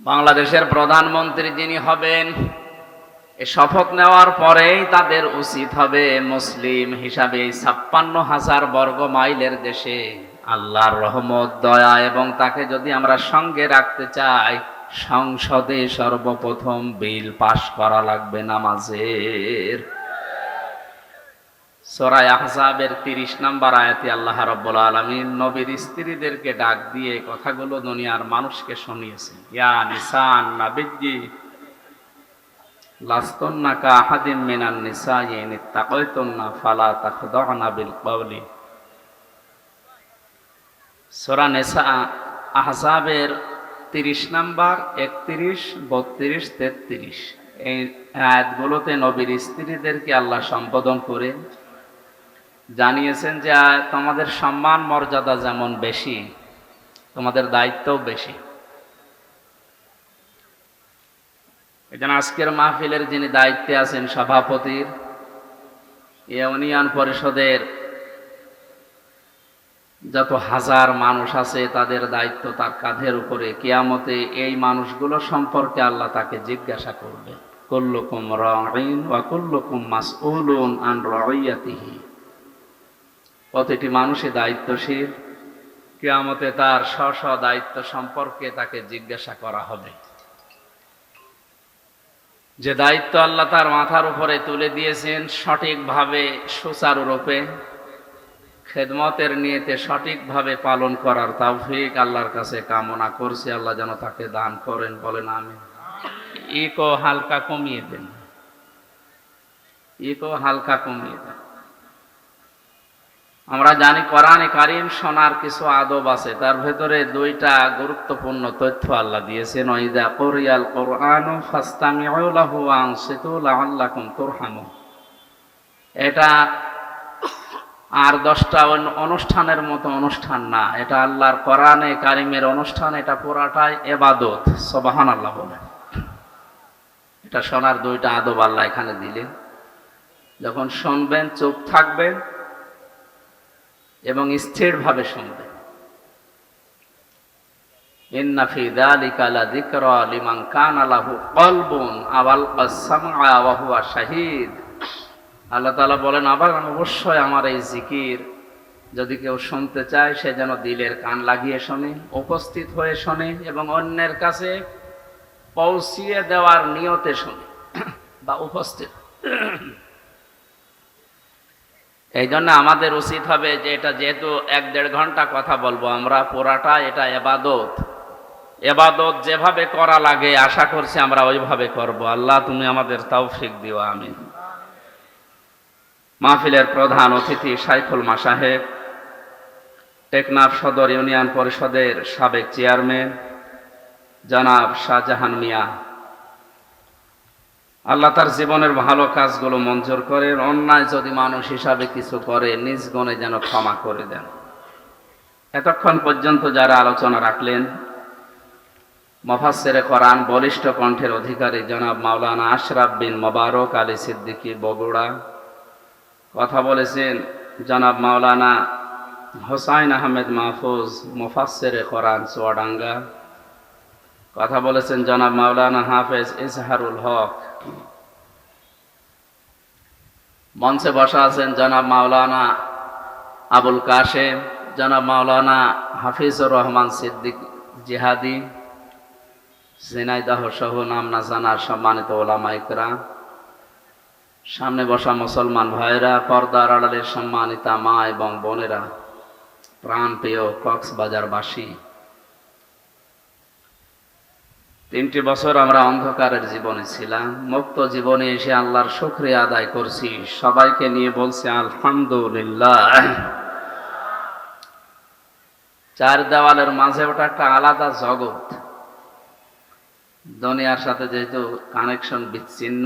বাংলাদেশের প্রধানমন্ত্রী যিনি হবেন, এই শপথ নেওয়ার পরেই তাদের উচিত হবে মুসলিম হিসাবে ৫৬,০০০ বর্গ মাইলের দেশে আল্লাহর রহমত, দয়া এবং তাকে যদি আমরা সঙ্গে রাখতে চাই, সংসদে সর্বপ্রথম বিল পাশ করা লাগবে নামাজের। সূরা আহজাবের ৩০ নম্বর আয়াতে আল্লাহ রাব্বুল আলামিন নবীর স্ত্রীদেরকে ডাক দিয়ে কথাগুলো দুনিয়ার মানুষকে শুনিয়েছেন। ইয়া নিসান নাবিয়্যি লাস্তুন্না কাআহাদিম মিনান নিসাই ইন ইত্তাকাইতুন্না ফালা তাখদা'না বিল কওলি। সূরা নিসা আহজাবের ৩০ নম্বর, ৩১, ৩২, ৩৩ এই আয়াতগুলোতে নবীর স্ত্রীদেরকে আল্লাহ সম্বোধন করে জানিয়েছেন যে তোমাদের সম্মান মর্যাদা যেমন বেশি, তোমাদের দায়িত্বও বেশি। এজন্য আজকের মাহফিলের যিনি দায়িত্বে আছেন সভাপতির, ইউনিয়ন পরিষদের যত হাজার মানুষ আছে তাদের দায়িত্ব তার কাঁধের উপরে। কিয়ামতে এই মানুষগুলো সম্পর্কে আল্লাহ তাকে জিজ্ঞাসা করবে। কুল্লুকুম রাঈন ওয়া কুল্লুকুম মাসউলুন আন রাইয়াতিহি। প্রতিটি মানুষই দায়িত্বশীল, কিয়ামতে তার স্ব দায়িত্ব সম্পর্কে তাকে জিজ্ঞাসা করা হবে। যে দায়িত্ব আল্লাহ তার মাথার উপরে তুলে দিয়েছেন, সঠিকভাবে সুচারুরূপে খেদমতের নিয়তে সঠিকভাবে পালন করার তৌফিক আল্লাহর কাছে কামনা করছি। আল্লাহ যেন তাকে দান করেন, বলেন আমিন। ইকো হালকা কমিয়ে দেন, ইকো হালকা কমিয়ে দেন। আমরা জানি কোরআনে কারীম শোনার কিছু আদব আছে, তার ভেতরে দুইটা গুরুত্বপূর্ণ তথ্য আল্লাহ দিয়েছেন। ওয়াইদা কুরিয়াল কুরআনু ফাসতামিউ লাহু ওয়া আনসিতু লাআল্লাকুম তুরহামুন। এটা আর 10টা অনুষ্ঠানের মতো অনুষ্ঠান না, এটা আল্লাহর কোরআনে কারীমের অনুষ্ঠান। এটা পুরাটাই ইবাদত। সুবহানাল্লাহ বলেন। এটা শোনার দুইটা আদব আল্লাহ এখানে দিলেন। যখন শুনবেন চুপ থাকবেন এবং স্থিরভাবে শুনবেন। ইন্না ফি যালিকা লাযিকরা লিমান কানা লাহু কলবুন আও আলকাস সামআ ওয়া হুয়া শাহীদ। আল্লাহ তাআলা বলেন, আবার অবশ্যই আমার এই জিকির যদি কেউ শুনতে চায়, সে যেন দিলের কান লাগিয়ে শোনে, উপস্থিত হয়ে শোনে এবং অন্যের কাছে পৌঁছিয়ে দেওয়ার নিয়তে শোনে বা উপস্থিত। এই জন্য আমাদের উচিত হবে যে এটা যেহেতু ১-১.৫ ঘন্টা কথা বলবো আমরা, পুরাটা এটা ইবাদত। ইবাদত যেভাবে করা লাগে আশা করছি আমরা ওইভাবে করব। আল্লাহ তুমি আমাদের তৌফিক দিও, আমিন। মাহফিলের প্রধান অতিথি শাইখুল মাশায়েখ, টেকনাফ সদর ইউনিয়ন পরিষদের সাবেক চেয়ারম্যান জনাব শাহজাহান মিয়া, আল্লাহ তার জীবনের ভালো কাজগুলো মঞ্জুর করেন। অন্যায় যদি মানুষ হিসাবে কিছু করে নিজ গুণে যেন ক্ষমা করে দেন। এতক্ষণ পর্যন্ত যারা আলোচনা রাখলেন, মুফাসসিরে কোরআন, বলিষ্ঠ কণ্ঠের অধিকারী জনাব মাওলানা আশরাফ বিন মোবারক আলী সিদ্দিকী বগুড়া। কথা বলেছেন জনাব মাওলানা হোসাইন আহমেদ মাহফুজ, মুফাসসিরে কোরআন, চুয়াডাঙ্গা। কথা বলেছেন জনাব মাওলানা হাফেজ ইজহারুল হক। মঞ্চে বসা আছেন জনাব মাওলানা আবুল কাশেম, জনাব মাওলানা হাফিজুর রহমান সিদ্দিক জিহাদি, ঝিনাইদহ সহ নাম না জানার সম্মানিত ওলামা ইকরাম, সামনে বসা মুসলমান ভাইরা, পর্দার আড়ালের সম্মানিতা মা এবং বোনেরা, প্রাণপ্রিয় কক্সবাজারবাসী। 3টি বছর আমরা অন্ধকারের জীবনে ছিলাম, মুক্ত জীবনে এসে আল্লাহর শুকরিয়া আদায় করছি। সবাইকে নিয়ে বলছি আলহামদুলিল্লাহ। 4 দেওয়ালের মাঝে ওটা একটা আলাদা জগৎ। দুনিয়ার সাথে যেহেতু কানেকশন বিচ্ছিন্ন,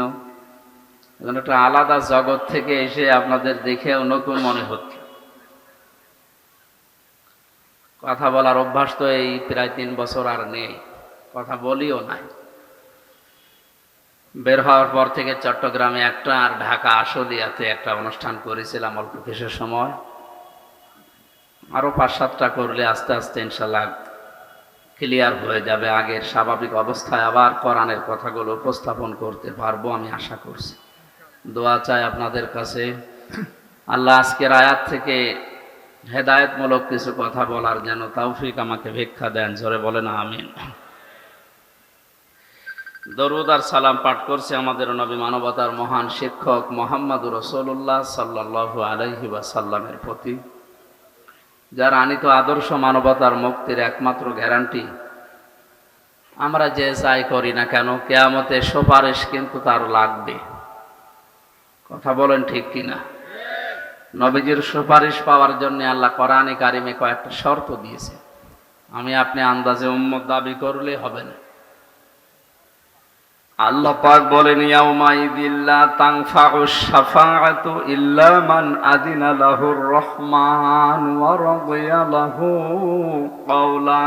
এখন একটা আলাদা জগৎ থেকে এসে আপনাদের দেখে নতুন মনে হচ্ছে। কথা বলার অভ্যাস তো এই প্রায় 3 বছর আর নেই, কথা বলিও নাই। বের হওয়ার পর থেকে চট্টগ্রামে একটা আর ঢাকা আশুলিয়াতে একটা অনুষ্ঠান করেছিলাম অল্প কিছু সময়। আরো 5-7টা করলে আস্তে আস্তে ইনশাল্লাহ ক্লিয়ার হয়ে যাবে, আগের স্বাভাবিক অবস্থায় আবার কোরআনের কথাগুলো উপস্থাপন করতে পারবো আমি আশা করছি। দোয়া চাই আপনাদের কাছে, আল্লাহ আজকের আয়াত থেকে হেদায়েতমূলক কিছু কথা বলার যেন তৌফিক আমাকে ভিক্ষা দেন। জোরে বলেন আমিন। দরুদ আর সালাম পাঠ করছে আমাদের নবী মানবতার মহান শিক্ষক মুহাম্মদুর রাসূলুল্লাহ সাল্লাল্লাহু আলাইহি ওয়াসাল্লামের প্রতি, যার আনিত আদর্শ মানবতার মুক্তির একমাত্র গ্যারান্টি। আমরা যে যাই করি না কেন কিয়ামতে সুপারিশ কিন্তু তার লাগবে। কথা বলেন ঠিক কিনা? নবীজির সুপারিশ পাওয়ার জন্য আল্লাহ কোরআনে কারিমে কয়েকটা শর্ত দিয়েছে। আমি আপনি আন্দাজে উম্মত দাবি করলে হবে না। আল্লাহ পাক বলেন, ইয়াউমাইযিল লা তানফাউশ শাফাআতু ইল্লা মান আযিনা লাহুর রহমান ওয়া রাদিয়া লাহু কাওলা।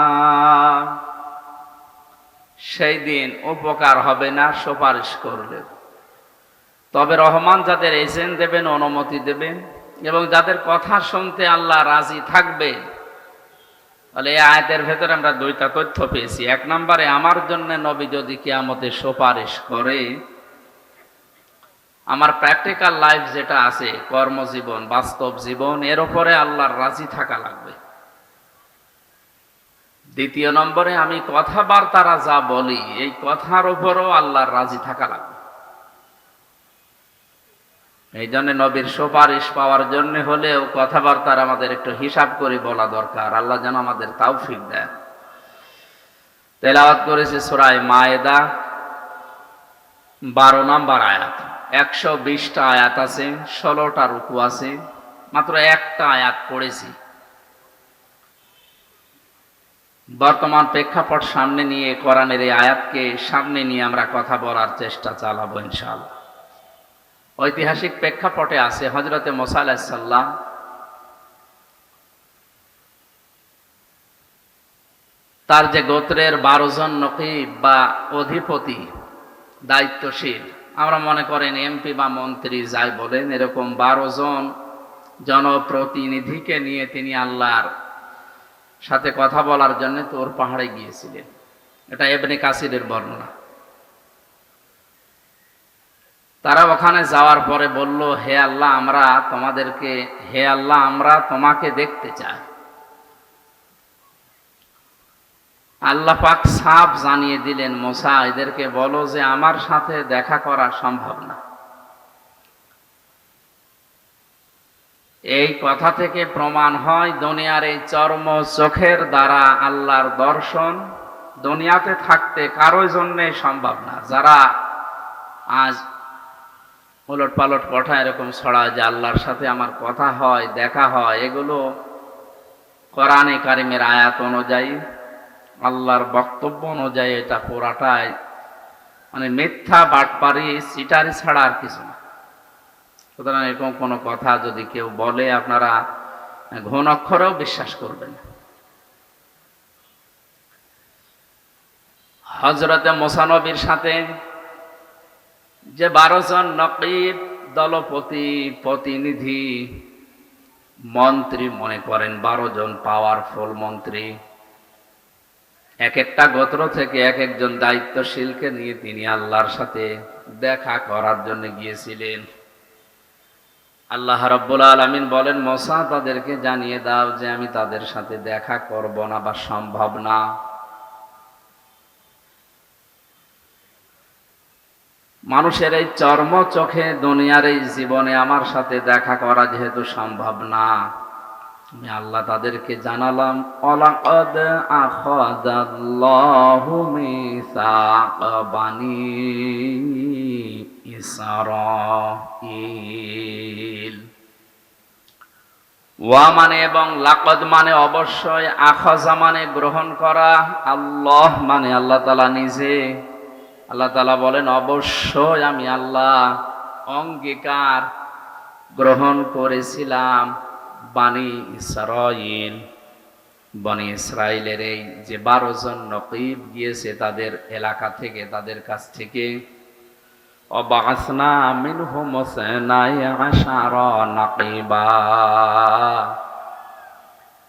সেই দিন উপকার হবে না সুপারিশ করলে, তবে রহমান যাদের এজেন্ট দেবেন, অনুমতি দেবেন এবং যাদের কথা শুনতে আল্লাহ রাজি থাকবে। তাহলে এই আয়াতের ভেতরে আমরা দুইটা তথ্য পেয়েছি। এক নম্বরে, আমার জন্য নবী যদি কিয়ামতে সুপারিশ করে, আমার প্র্যাকটিক্যাল লাইফ যেটা আছে, কর্মজীবন, বাস্তব জীবন, এর উপরে আল্লাহর রাজি থাকা লাগবে। দ্বিতীয় নম্বরে, আমি কথাবার্তারা যা বলি এই কথার উপরও আল্লাহর রাজি থাকা লাগবে। এই জন্য নবীর সুপারিশ পাওয়ার জন্য হলেও কথাবার্তার আমাদের একটু হিসাব করে বলা দরকার। আল্লাহ যেন আমাদের তৌফিক দেয়। তেলাওয়াত করেছে সূরা মায়েদা 12 নম্বর আয়াত। 120টা আয়াত আছে, 16টা রুকু আছে, মাত্র একটা আয়াত পড়েছি। বর্তমান প্রেক্ষাপট সামনে নিয়ে কোরআনের এই আয়াতকে সামনে নিয়ে আমরা কথা বলার চেষ্টা চালাবো ইনশাআল্লাহ। ঐতিহাসিক প্রেক্ষাপটে আছে হযরতে মুসা আলাইহিস সালাম তার যে গোত্রের 12 জন নকিব বা অধিপতি, দায়িত্বশীল, আমরা মনে করেন এমপি বা মন্ত্রী যাই বলেন, এরকম 12 জন জনপ্রতিনিধিকে নিয়ে তিনি আল্লাহর সাথে কথা বলার জন্য তোর পাহাড়ে গিয়েছিলেন। এটা ইবনে কাসিরের বর্ণনা। তারা ওখানে যাওয়ার পরে বলল, হে আল্লাহ আমরা তোমাকে দেখতে চাই। আল্লাহ পাক সাফ জানিয়ে দিলেন, মুসা এদেরকে বলো যে আমার সাথে দেখা করা সম্ভব না। এই কথা থেকে প্রমাণ হয় দুনিয়ার এই চর্ম চোখের দ্বারা আল্লাহর দর্শন দুনিয়াতে থাকতে কারোর জন্য সম্ভব না। যারা আজ উলট পালট কথা এরকম ছড়ায় যে আল্লাহর সাথে আমার কথা হয়, দেখা হয়, এগুলো কোরআনে কারিমের আয়াত অনুযায়ী, আল্লাহর বক্তব্য অনুযায়ী এটা পুরাটাই মানে মিথ্যা, বাটপারি, চিটারি ছাড়া আর কিছু না। সুতরাং এরকম কোনো কথা যদি কেউ বলে আপনারা ঘন অক্ষরেও বিশ্বাস করবেন। হযরতে মুসা নবীর সাথে যে 12 জন নকিব, দলপতি, প্রতিনিধি, মন্ত্রী, মনে করেন 12 জন পাওয়ারফুল মন্ত্রী, এক একটা গোত্র থেকে এক একজন দায়িত্বশীলকে নিয়ে তিনি আল্লাহর সাথে দেখা করার জন্য গিয়েছিলেন। আল্লাহ রাব্বুল আলামিন বলেন, মুসা তাদেরকে জানিয়ে দাও যে আমি তাদের সাথে দেখা করব না বা সম্ভব না। মানুষের এই চর্ম চোখে দুনিয়ার এই জীবনে আমার সাথে দেখা করা যেহেতু সম্ভব না, আমি আল্লাহ তাদেরকে জানালাম, ওয়ালাকাদ আখাযাল্লাহু মিসাকা বানি ইসরাঈল। ওয়া মানে এবং লাকাদ মানে অবশ্যই, আখাযা মানে গ্রহণ করা, আল্লাহ মানে আল্লাহ তাআলা নিজে। আল্লাহ তাআলা বলেন, অবশ্যই আমি আল্লাহ অঙ্গীকার গ্রহণ করেছিলাম বানি ইসরাঈল, বনি ইসরাইলের এই যে 12 জন নকিব গিয়েছে তাদের এলাকা থেকে, তাদের কাছ থেকে। ওয়াবাসনা মিনহুম ইসনাই আশারা নাকিবা,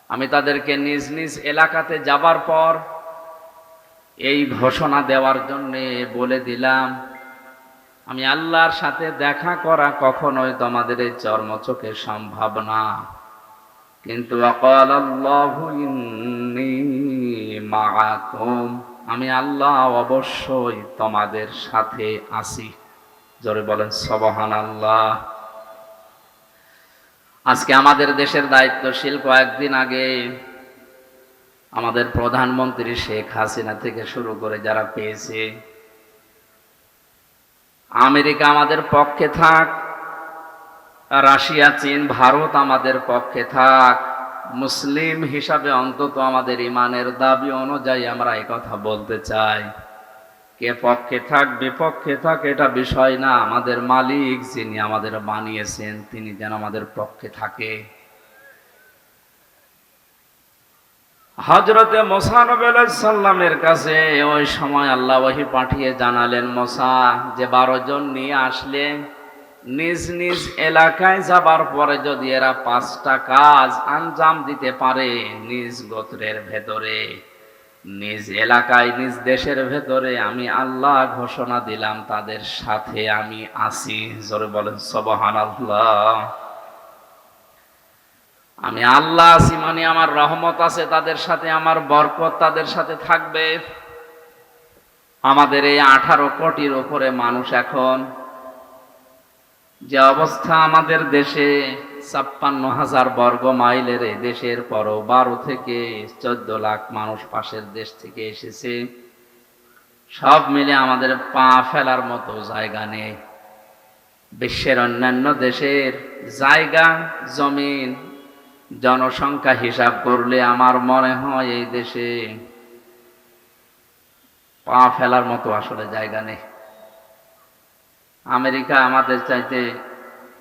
আমি তাদেরকে নিজ নিজ এলাকাতে যাবার পর এই ঘোষণা দেওয়ার জন্য বলে দিলাম, আমি আল্লাহর সাথে দেখা করা কখনোই তোমাদের এই চর্মচোখে সম্ভব না। কিন্তু ওয়াকালাল্লাহু ইন্নী মাআকুম, আমি আল্লাহ অবশ্যই তোমাদের সাথে আছি। জোরে বলেন সুবহানাল্লাহ। আজকে আমাদের দেশের দায়িত্বশীল কয়েকদিন আগে আমাদের প্রধানমন্ত্রী শেখ হাসিনা থেকে শুরু করে যারা পেয়েছে, আমেরিকা আমাদের পক্ষে থাক, রাশিয়া, চীন, ভারত আমাদের পক্ষে থাক, মুসলিম হিসাবে অন্তত আমাদের ইমানের দাবি অনুযায়ী আমরা এই কথা বলতে চাই, কে পক্ষে থাক বিপক্ষে থাক এটা বিষয় না, আমাদের মালিক যিনি আমাদের বানিয়েছেন তিনি যেন আমাদের পক্ষে থাকে। হযরতে মুসা নবী আলাইহিস সালামের কাছে ওই সময় আল্লাহ ওহী পাঠিয়ে জানালেন, মুসা যে 12 জন নিয়ে আসলে নিজ নিজ এলাকায় যাবার পরে যদি এরা 5টা কাজ আঞ্জাম দিতে পারে, নিজ গোত্রের ভেতরে, নিজ এলাকায়, নিজ দেশের ভেতরে, আমি আল্লাহ ঘোষণা দিলাম তাদের সাথে আমি আছি। জোরে বলেন সুবহানাল্লাহ। আমি আল্লাহ আছি মানে আমার রহমত আছে তাদের সাথে, আমার বরকত তাদের সাথে থাকবে। আমাদের এই 18 কোটির উপরে মানুষ, এখন যে অবস্থা আমাদের দেশে, 56,000 বর্গ মাইলের এই দেশের পরও 12 থেকে 14 লাখ মানুষ পাশের দেশ থেকে এসেছে, সব মিলে আমাদের পা ফেলার মতো জায়গা নেই। বিশ্বের অন্যান্য দেশের জায়গা, জমিন, জনসংখ্যা হিসাব করলে আমার মনে হয় এই দেশে পা ফেলার মতো আসলে জায়গা নেই। আমেরিকা আমাদের চাইতে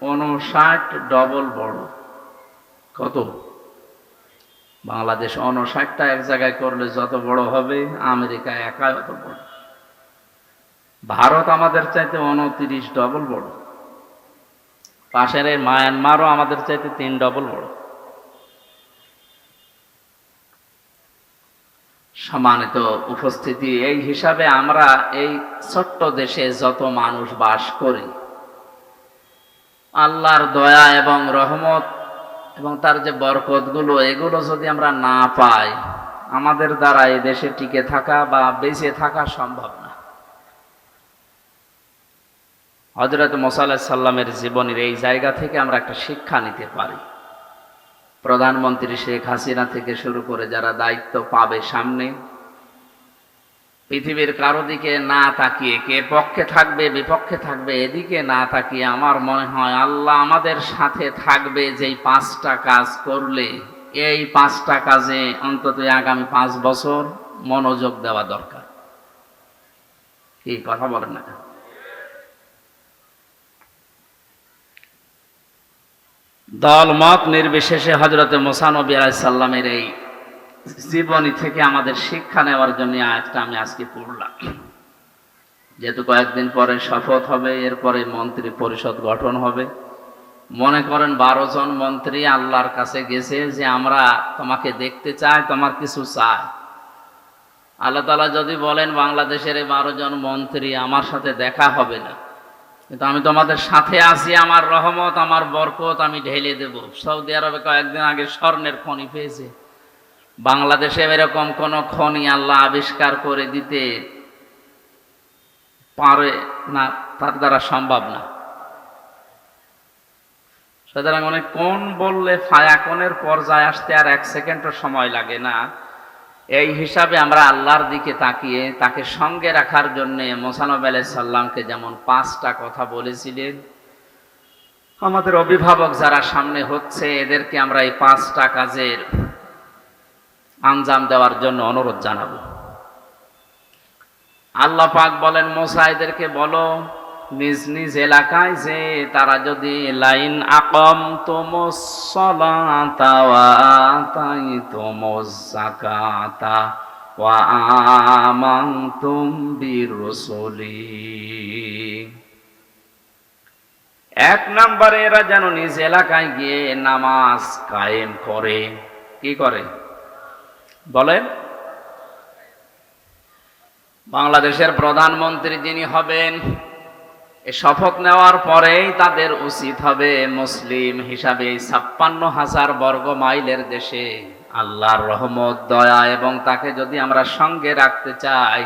59 ডবল বড়। কত? বাংলাদেশ 59টা এক জায়গায় করলে যত বড় হবে, আমেরিকা একাই অত বড়। ভারত আমাদের চাইতে 29 ডবল বড়। পাশের এই মায়ানমারও আমাদের চাইতে 3 ডবল বড়। সম্মানিত উপস্থিতি, এই হিসাবে আমরা এই ছোট্ট দেশে যত মানুষ বাস করি, আল্লাহর দয়া এবং রহমত এবং তার যে বরকতগুলো, এগুলো যদি আমরা না পাই, আমাদের দ্বারা এই দেশে টিকে থাকা বা বেঁচে থাকা সম্ভব না। হযরত মুসা আলাইহিস সালামের জীবনের এই জায়গা থেকে আমরা একটা শিক্ষা নিতে পারি। প্রধানমন্ত্রী শেখ হাসিনা থেকে শুরু করে যারা দায়িত্ব পাবে সামনে, পৃথিবীর কারো দিকে না তাকিয়ে, কে পক্ষে থাকবে বিপক্ষে থাকবে এদিকে না তাকিয়ে, আমার মনে হয় আল্লাহ আমাদের সাথে থাকবে যেই 5টা কাজ করলে, এই 5টা কাজে অন্তত আগামী 5 বছর মনোযোগ দেওয়া দরকার। কি কথা বলেন না? দল মত নির্বিশেষে হযরতে মুসা নবী আলাইহিস সালামের এই জীবনী থেকে আমাদের শিক্ষা নেওয়ার জন্য আয়াতটা আমি আজকে পড়লাম। যেহেতু কয়েকদিন পরে শপথ হবে, এরপরে মন্ত্রী পরিষদ গঠন হবে। মনে করেন 12 জন মন্ত্রী আল্লাহর কাছে গেছে যে আমরা তোমাকে দেখতে চাই, তোমার কিছু চাই। আল্লাহ তাআলা যদি বলেন বাংলাদেশের এই 12 জন মন্ত্রী আমার সাথে দেখা হবে না, কিন্তু আমি তোমাদের সাথে আছি, আমার রহমত আমার বরকত আমি ঢেলে দেব। সৌদি আরবে কয়েকদিন আগে স্বর্ণের খনি পেয়েছে, বাংলাদেশে এরকম কোন খনি আল্লাহ আবিষ্কার করে দিতে পারে না, তার দ্বারা সম্ভব না। সুতরাং অনেক কোন বললে ফায়াকনের পর্যায়ে আসতে আর 1 সেকেন্ডও সময় লাগে না। এই হিসাবে আমরা আল্লাহর দিকে তাকিয়ে তাকে সঙ্গে রাখার জন্য মুসা নবী আলাইহিস সালামকে যেমন 5টা কথা বলেছিলেন, আমাদের অভিভাবক যারা সামনে হচ্ছে এদেরকে আমরা এই 5টা কাজের আঞ্জাম দেওয়ার জন্য অনুরোধ জানাবো। আল্লাহ পাক বলেন, মুসা এদেরকে বলো নিজ নিজ এলাকায় যে তারা যদি লাইন আকামতুমুস সালাতা ওয়া আতাইতুমুজ যাকাতা ওয়া আমানতুম বিরুসুলি, 1 নম্বরে এরা যেন নিজ এলাকায় গিয়ে নামাজ কায়েম করে। কি করে বলেন? বাংলাদেশের প্রধানমন্ত্রী যিনি হবেন, এই শপথ নেওয়ার পরেই তাদের উচিত হবে মুসলিম হিসাবে ৫৬,০০০ বর্গ মাইলের দেশে আল্লাহর রহমত, দয়া এবং তাকে যদি আমরা সঙ্গে রাখতে চাই,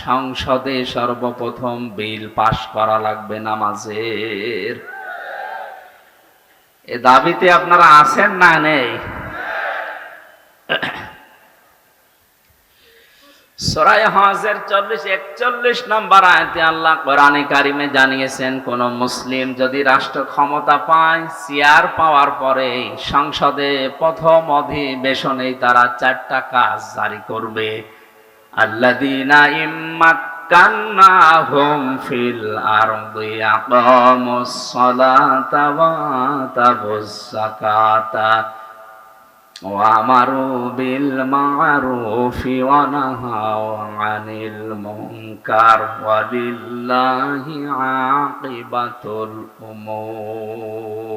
সংসদে সর্বপ্রথম বিল পাশ করা লাগবে নামাজের। এ দাবিতে আপনারা আছেন না নেই? সূরা হজের ৪০-৪১ নম্বর আয়াতে আল্লাহ কোরআনে কারিমে জানিয়েছেন, কোন মুসলিম যদি রাষ্ট্র ক্ষমতা পায়, চেয়ার পাওয়ার পরে সংসদে প্রথম অধিবেশনেই তারা ৪টা কাজ জারি করবে। আল্লাযীনা ইম্মাক্কান্নাহুম ফিল আরদি আকামুস সালাতা ওয়া আতাবুস যাকাতা ওয়া আমারু বিল মা'রুফি ওয়া নাহাউ আনিল মুনকার ওয়া লিল্লাহি আকিবাতুল উমুর।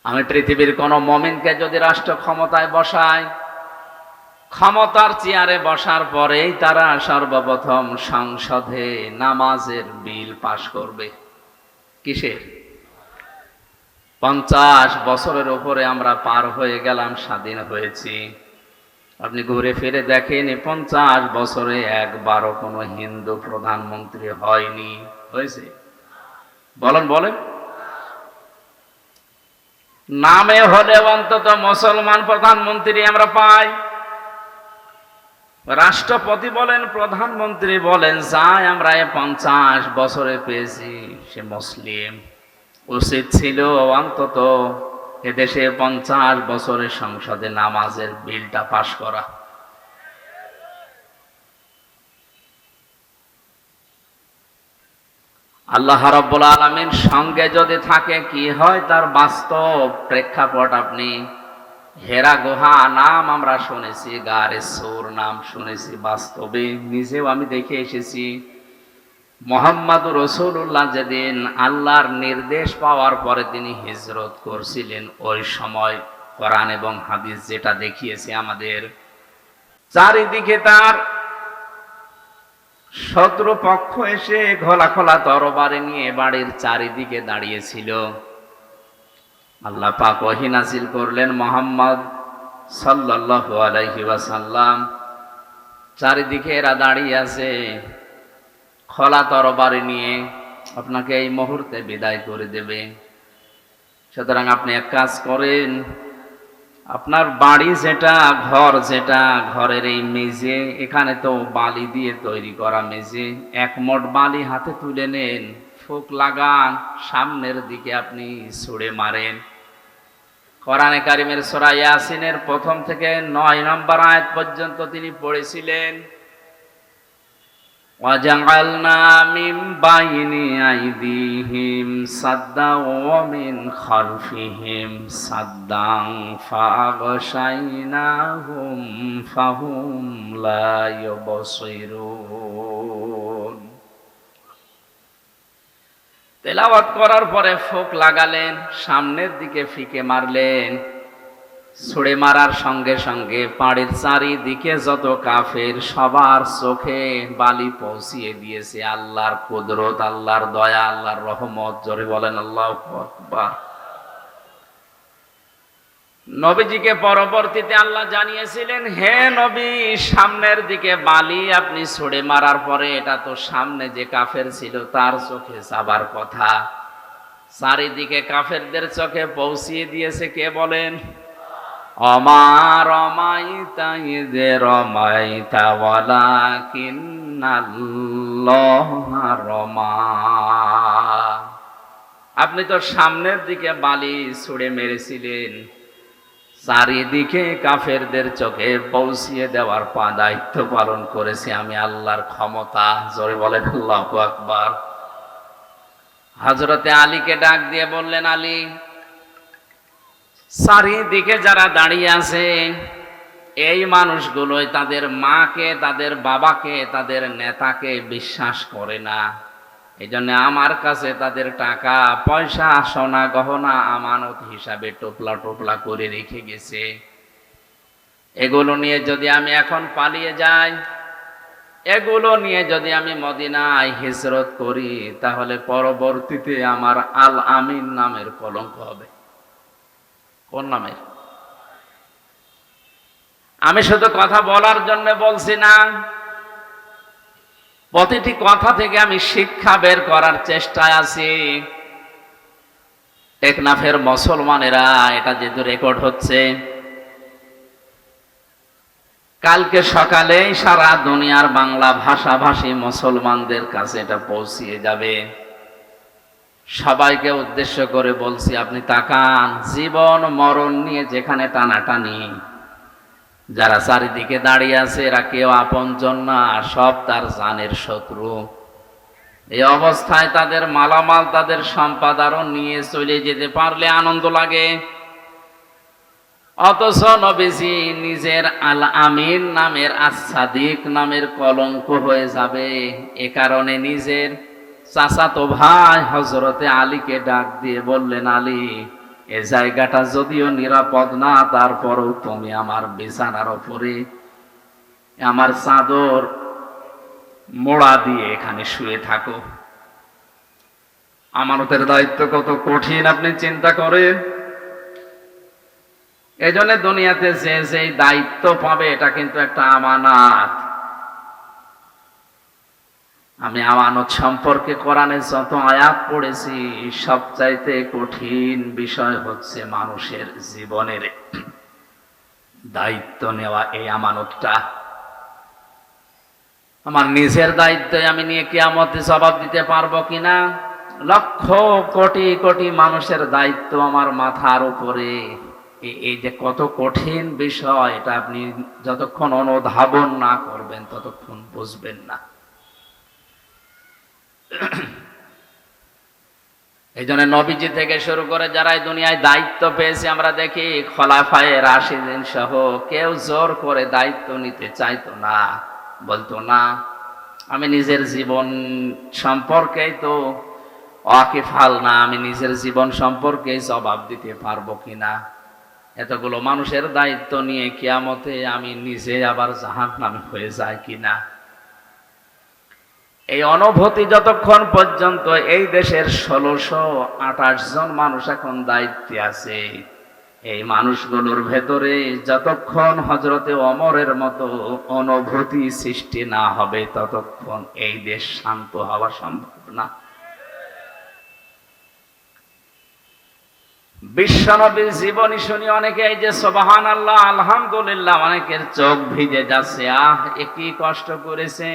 আমি পৃথিবীর কোন মুমিনকে যদি রাষ্ট্র ক্ষমতায় বসাই, ক্ষমতার চেয়ারে বসার পরেই তারা সর্বপ্রথম সংসদে নামাজের বিল পাশ করবে। কিসের? ৫০ বছরের উপরে আমরা পার হয়ে গেলাম, স্বাধীন হয়েছি। আপনি ঘুরে ফিরে দেখেন, ৫০ বছরে একবারও কোনো হিন্দু প্রধানমন্ত্রী হয়নি। হয়েছে? বলেন বলেন। নামে হলে অন্তত মুসলমান প্রধানমন্ত্রী আমরা পাই। রাষ্ট্রপতি বলেন, প্রধানমন্ত্রী বলেন, যাই আমরা ৫০ বছরে পেয়েছি সে মুসলিম। উচিত ছিল অন্তত এদেশে ৫০ বছরের সংসদে নামাজের বিলটা পাশ করা। আল্লাহ রাব্বুল আলামিন সঙ্গে যদি থাকে কি হয় তার বাস্তব প্রেক্ষাপট আপনি হেরা গুহা নাম আমরা শুনেছি, গারে সূর নাম শুনেছি, বাস্তবে নিজেও আমি দেখে এসেছি। মুহাম্মদুর রাসূলুল্লাহ যেদিন আল্লাহর নির্দেশ পাওয়ার পরে তিনি হিজরত করছিলেন, ওই সময় কোরআন এবং হাদিস যেটা দেখিয়েছে আমাদের, চারিদিকে তার শত্রু পক্ষ এসে খোলা খোলা তরবারি নিয়ে বাড়ির চারিদিকে দাঁড়িয়েছিল। আল্লাহ পাক ওহী নাযিল করলেন, মুহাম্মদ সাল্লাল্লাহু আলাইহি ওয়াসাল্লাম, চারিদিকে এরা দাঁড়িয়ে আছে খোলা তরবারি নিয়ে, আপনাকে এই মুহূর্তে বিদায় করে দেবে। সুতরাং আপনি এক কাজ করেন, আপনার বাড়ি যেটা, ঘর যেটা, ঘরের এই মেঝে, এখানে তো বালি দিয়ে তৈরি করা মেঝে, এক মোট বালি হাতে তুলে নেন, ফুক লাগান, সামনের দিকে আপনি ছুঁড়ে মারেন। কোরআনে কারিমের সূরা ইয়াসিনের ১ম থেকে ৯ নম্বর আয়াত পর্যন্ত তিনি পড়েছিলেন, وَجَعَلْنَا مِنْ بَيْنِ أَيْدِيهِمْ سَدًّا وَمِنْ خَلْفِهِمْ سَدًّا فَأَغْشَيْنَاهُمْ فَهُمْ لَا يُبْصِرُونَ। তেলাওয়াত করার পরে ফুক লাগালেন, সামনের দিকে ফিকে মারলেন, ছুড়ে মারার সঙ্গে সঙ্গে পাড়ের চারিদিকে যত কাফের সবার চোখে বালি পৌঁছিয়ে দিয়েছে আল্লাহর কুদরত, আল্লাহর দয়া, আল্লাহর রহমত। জোরে বলেন আল্লাহু আকবার। নবীজিকে পরবর্তীতে আল্লাহ জানিয়েছিলেন, হে নবী, সামনের দিকে বালি আপনি ছুড়ে মারার পরে এটা তো সামনে যে কাফের ছিল তার চোখে যাবার কথা, চারিদিকে কাফেরদের চোখে পৌঁছিয়ে দিয়েছে কে বলেন? অমা রমাইতা ইযে রমাইতা ওয়ালাকিন্নাল্লাহা রমা। আপনি তো সামনের দিকে বালি ছুঁড়ে মেরেছিলেন, চারিদিকে কাফেরদের চোখে পৌঁছিয়ে দেওয়ার দায়িত্ব পালন করেছি আমি, আল্লাহর ক্ষমতা। জোরে বলেন আল্লাহু আকবার। হযরতে আলীকে ডাক দিয়ে বললেন, আলী, চারিদিকে যারা দাঁড়িয়ে আছে এই মানুষগুলোই তাদের মাকে, তাদের বাবাকে, তাদের নেতাকে বিশ্বাস করে না। এই জন্য আমার কাছে তাদের টাকা পয়সা, সোনা গহনা আমানত হিসাবে টোপলা টোপলা করে রেখে গেছে। এগুলো নিয়ে যদি আমি এখন পালিয়ে যাই, এগুলো নিয়ে যদি আমি মদিনায় হিজরত করি, তাহলে পরবর্তীতে আমার আল আমিন নামের কলঙ্ক হবে। কোন নামের? আমি শুধু কথা বলার জন্য বলছি না, প্রতিটি কথা থেকে আমি শিক্ষা বের করার চেষ্টায় আছি। টেকনাফের মুসলমানেরা, এটা যেহেতু রেকর্ড হচ্ছে, কালকে সকালেই সারা দুনিয়ার বাংলা ভাষাভাষী মুসলমানদের কাছে এটা পৌঁছিয়ে যাবে। সবাইকে উদ্দেশ্য করে বলছি, আপনি তাকান, জীবন মরণ নিয়ে যেখানে টানাটানি, যারা চারিদিকে দাঁড়িয়ে আছে এরা কেউ আপনজন না, সব তার জানের শত্রু। এই অবস্থায় তাদের মালামাল, তাদের সম্পদ আরো নিয়ে চলে যেতে পারলে আনন্দ লাগে। অথচ নবীজি নিজের আল আমিন নামের, আস-সাদিক নামের কলঙ্ক হয়ে যাবে, এ কারণে নিজের চাচাতো ভাই হযরতে আলীকে ডাক দিয়ে বললেন, আলী, এ জায়গাটা যদিও নিরাপদ না, তারপরেও তুমি আমার বিছানার উপরে আমার চাদর মোড়া দিয়ে এখানে শুয়ে থাকো। আমানতের দায়িত্ব কত কঠিন আপনি চিন্তা করেন। এজন্য দুনিয়াতে যে যেই দায়িত্ব পাবে, এটা কিন্তু একটা আমানত। আমি আমানত সম্পর্কে কোরআনে যত আয়াত পড়েছি, সবচাইতে কঠিন বিষয় হচ্ছে মানুষের জীবনের দায়িত্ব নেওয়া, এই আমানতটা। আমার নিজের দায়িত্বে আমি নিয়ে কিয়ামতে জবাব দিতে পারবো কিনা, লক্ষ কোটি কোটি মানুষের দায়িত্ব আমার মাথার উপরে, এই যে কত কঠিন বিষয়, এটা আপনি যতক্ষণ অনুধাবন না করবেন ততক্ষণ বুঝবেন না। এই জন্য নবীজি থেকে শুরু করে যারা এই দুনিয়ায় দায়িত্ব পেয়েছে, আমরা দেখি খলাফায়ে রাশিদিন সহ কেউ জোর করে দায়িত্ব নিতে চাইতো না, বলতো না, আমি নিজের জীবন সম্পর্কেই তো ওয়াকিফাল না, আমি নিজের জীবন সম্পর্কে জবাব দিতে পারবো কিনা, এতগুলো মানুষের দায়িত্ব নিয়ে কিয়ামতে আমি নিজে আবার জাহান্নামী হয়ে যায় কিনা। এই অনুভূতি যতক্ষণ পর্যন্ত এই দেশের 1628 জন মানুষ এখন দায়িত্বে আছে, এই মানুষগুলোর ভেতরে যতক্ষণ হযরতে ওমরের মতো অনুভূতি সৃষ্টি না হবে, ততক্ষণ এই দেশ শান্ত হওয়া সম্ভব না। বিশ্বনবীর জীবনী শুনি অনেকে এই যে সুবহানাল্লাহ, আলহামদুলিল্লাহ, অনেকের চোখ ভিজে যাচ্ছে। এ কি কষ্ট করেছে।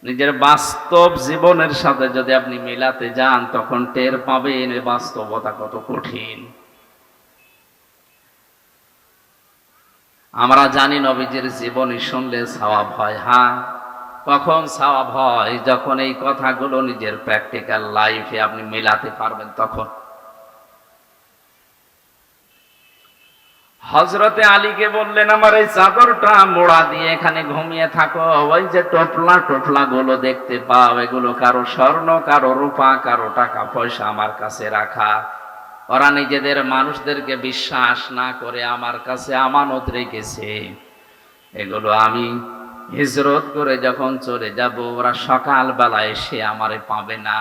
নিজের বাস্তব জীবনের সাথে যদি আপনি মিলাতে যান, তখন টের পাবেন এই বাস্তবতা কত কঠিন। আমরা জানি নবীজির জীবনী শুনলে সওয়াব হয়। হ্যাঁ, কখন সওয়াব হয়? যখন এই কথাগুলো নিজের প্র্যাকটিক্যাল লাইফে আপনি মেলাতে পারবেন তখন। হযরতে আলীকে বললেন, আমার এই চাদরটা মোড়া দিয়ে এখানে ঘুমিয়ে থাকো। ওই যে টোপলা টোপলা গুলো দেখতে পাও, এগুলো কারো স্বর্ণ, কারো রূপা, কারো টাকা পয়সা আমার কাছে রাখা। ওরা নিজেদের মানুষদেরকে বিশ্বাস না করে আমার কাছে আমানত রেখেছে। এগুলো আমি হিজরত করে যখন চলে যাব, ওরা সকালবেলা এসে আমারে পাবে না।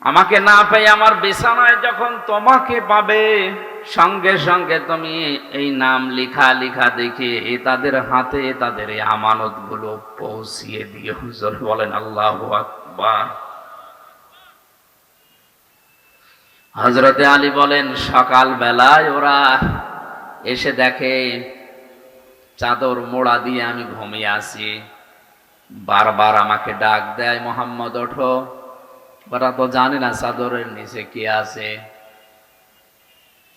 আমাকে না পেয়ে আমার বিছানায় যখন তোমাকে পাবে, সঙ্গে সঙ্গে তুমি এই নাম লিখা লিখা দেখে তাদের হাতে তাদের এই আমানত গুলো পৌঁছিয়ে দিও। হুজুর বলেন আল্লাহু আকবার। হযরতে আলী বলেন, সকাল বেলায় ওরা এসে দেখে চাদর মোড়া দিয়ে আমি ঘুমিয়ে আছি। বারবার আমাকে ডাক দেয়, মোহাম্মদ ওঠো। ওরা তো জানে না চাদরের নিচে কি আছে।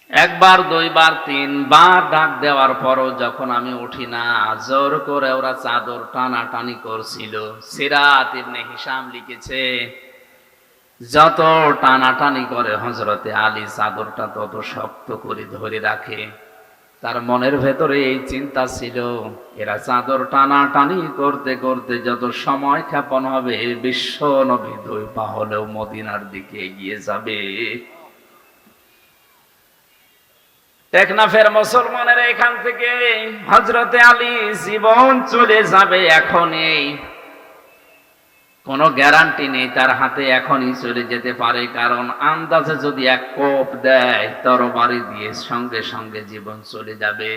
একবার, দুইবার, তিনবার ডাক দেওয়ার পরও যখন আমি উঠি না, জোর করে ওরা চাদর টানাটানি করছিল। সিরাত ইবনে হিশাম লিখেছে, যত টানাটানি করে হযরতে আলী চাদরটা তত শক্ত করে ধরে রাখে। তার মনের ভেতরে এই চিন্তা ছিল, এরা চাদর টানাটানি করতে করতে যত সময় ক্ষেপণ হবে, বিশ্ব নবী 2 পা হলেও মদিনার দিকে এগিয়ে যাবে। টেকনাফের মুসলমানের এখান থেকে হযরতে আলী জীবন চলে যাবে এখনই, কোনো গ্যারান্টি নেই তার হাতে এখনই চলে যেতে পারে। কারণ আন্দাজে যদি এক কোপ দেয় তরবারি দিয়ে সঙ্গে সঙ্গে জীবন চলে যাবে।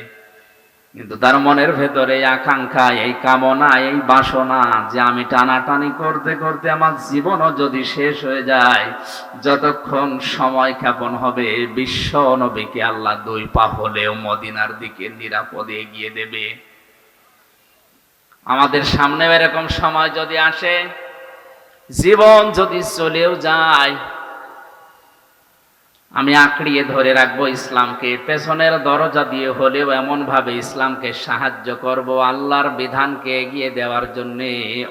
কিন্তু তার মনের ভেতরে এই আকাঙ্ক্ষা, এই কামনা, এই বাসনা যে আমি টানাটানি করতে করতে আমার জীবনও যদি শেষ হয়ে যায়, যতক্ষণ সময় ক্ষেপণ হবে বিশ্ব নবীকে আল্লাহ 2 পা হলেও মদিনার দিকে নিরাপদে এগিয়ে দেবে। আমাদের সামনে এরকম সময় যদি আসে, জীবন যদি চলেও যায়, আমি আঁকড়িয়ে ধরে রাখবো ইসলামকে, পেছনের দরজা দিয়ে হলেও এমন ভাবে ইসলামকে সাহায্য করব, আল্লাহর বিধানকে এগিয়ে দেওয়ার জন্য।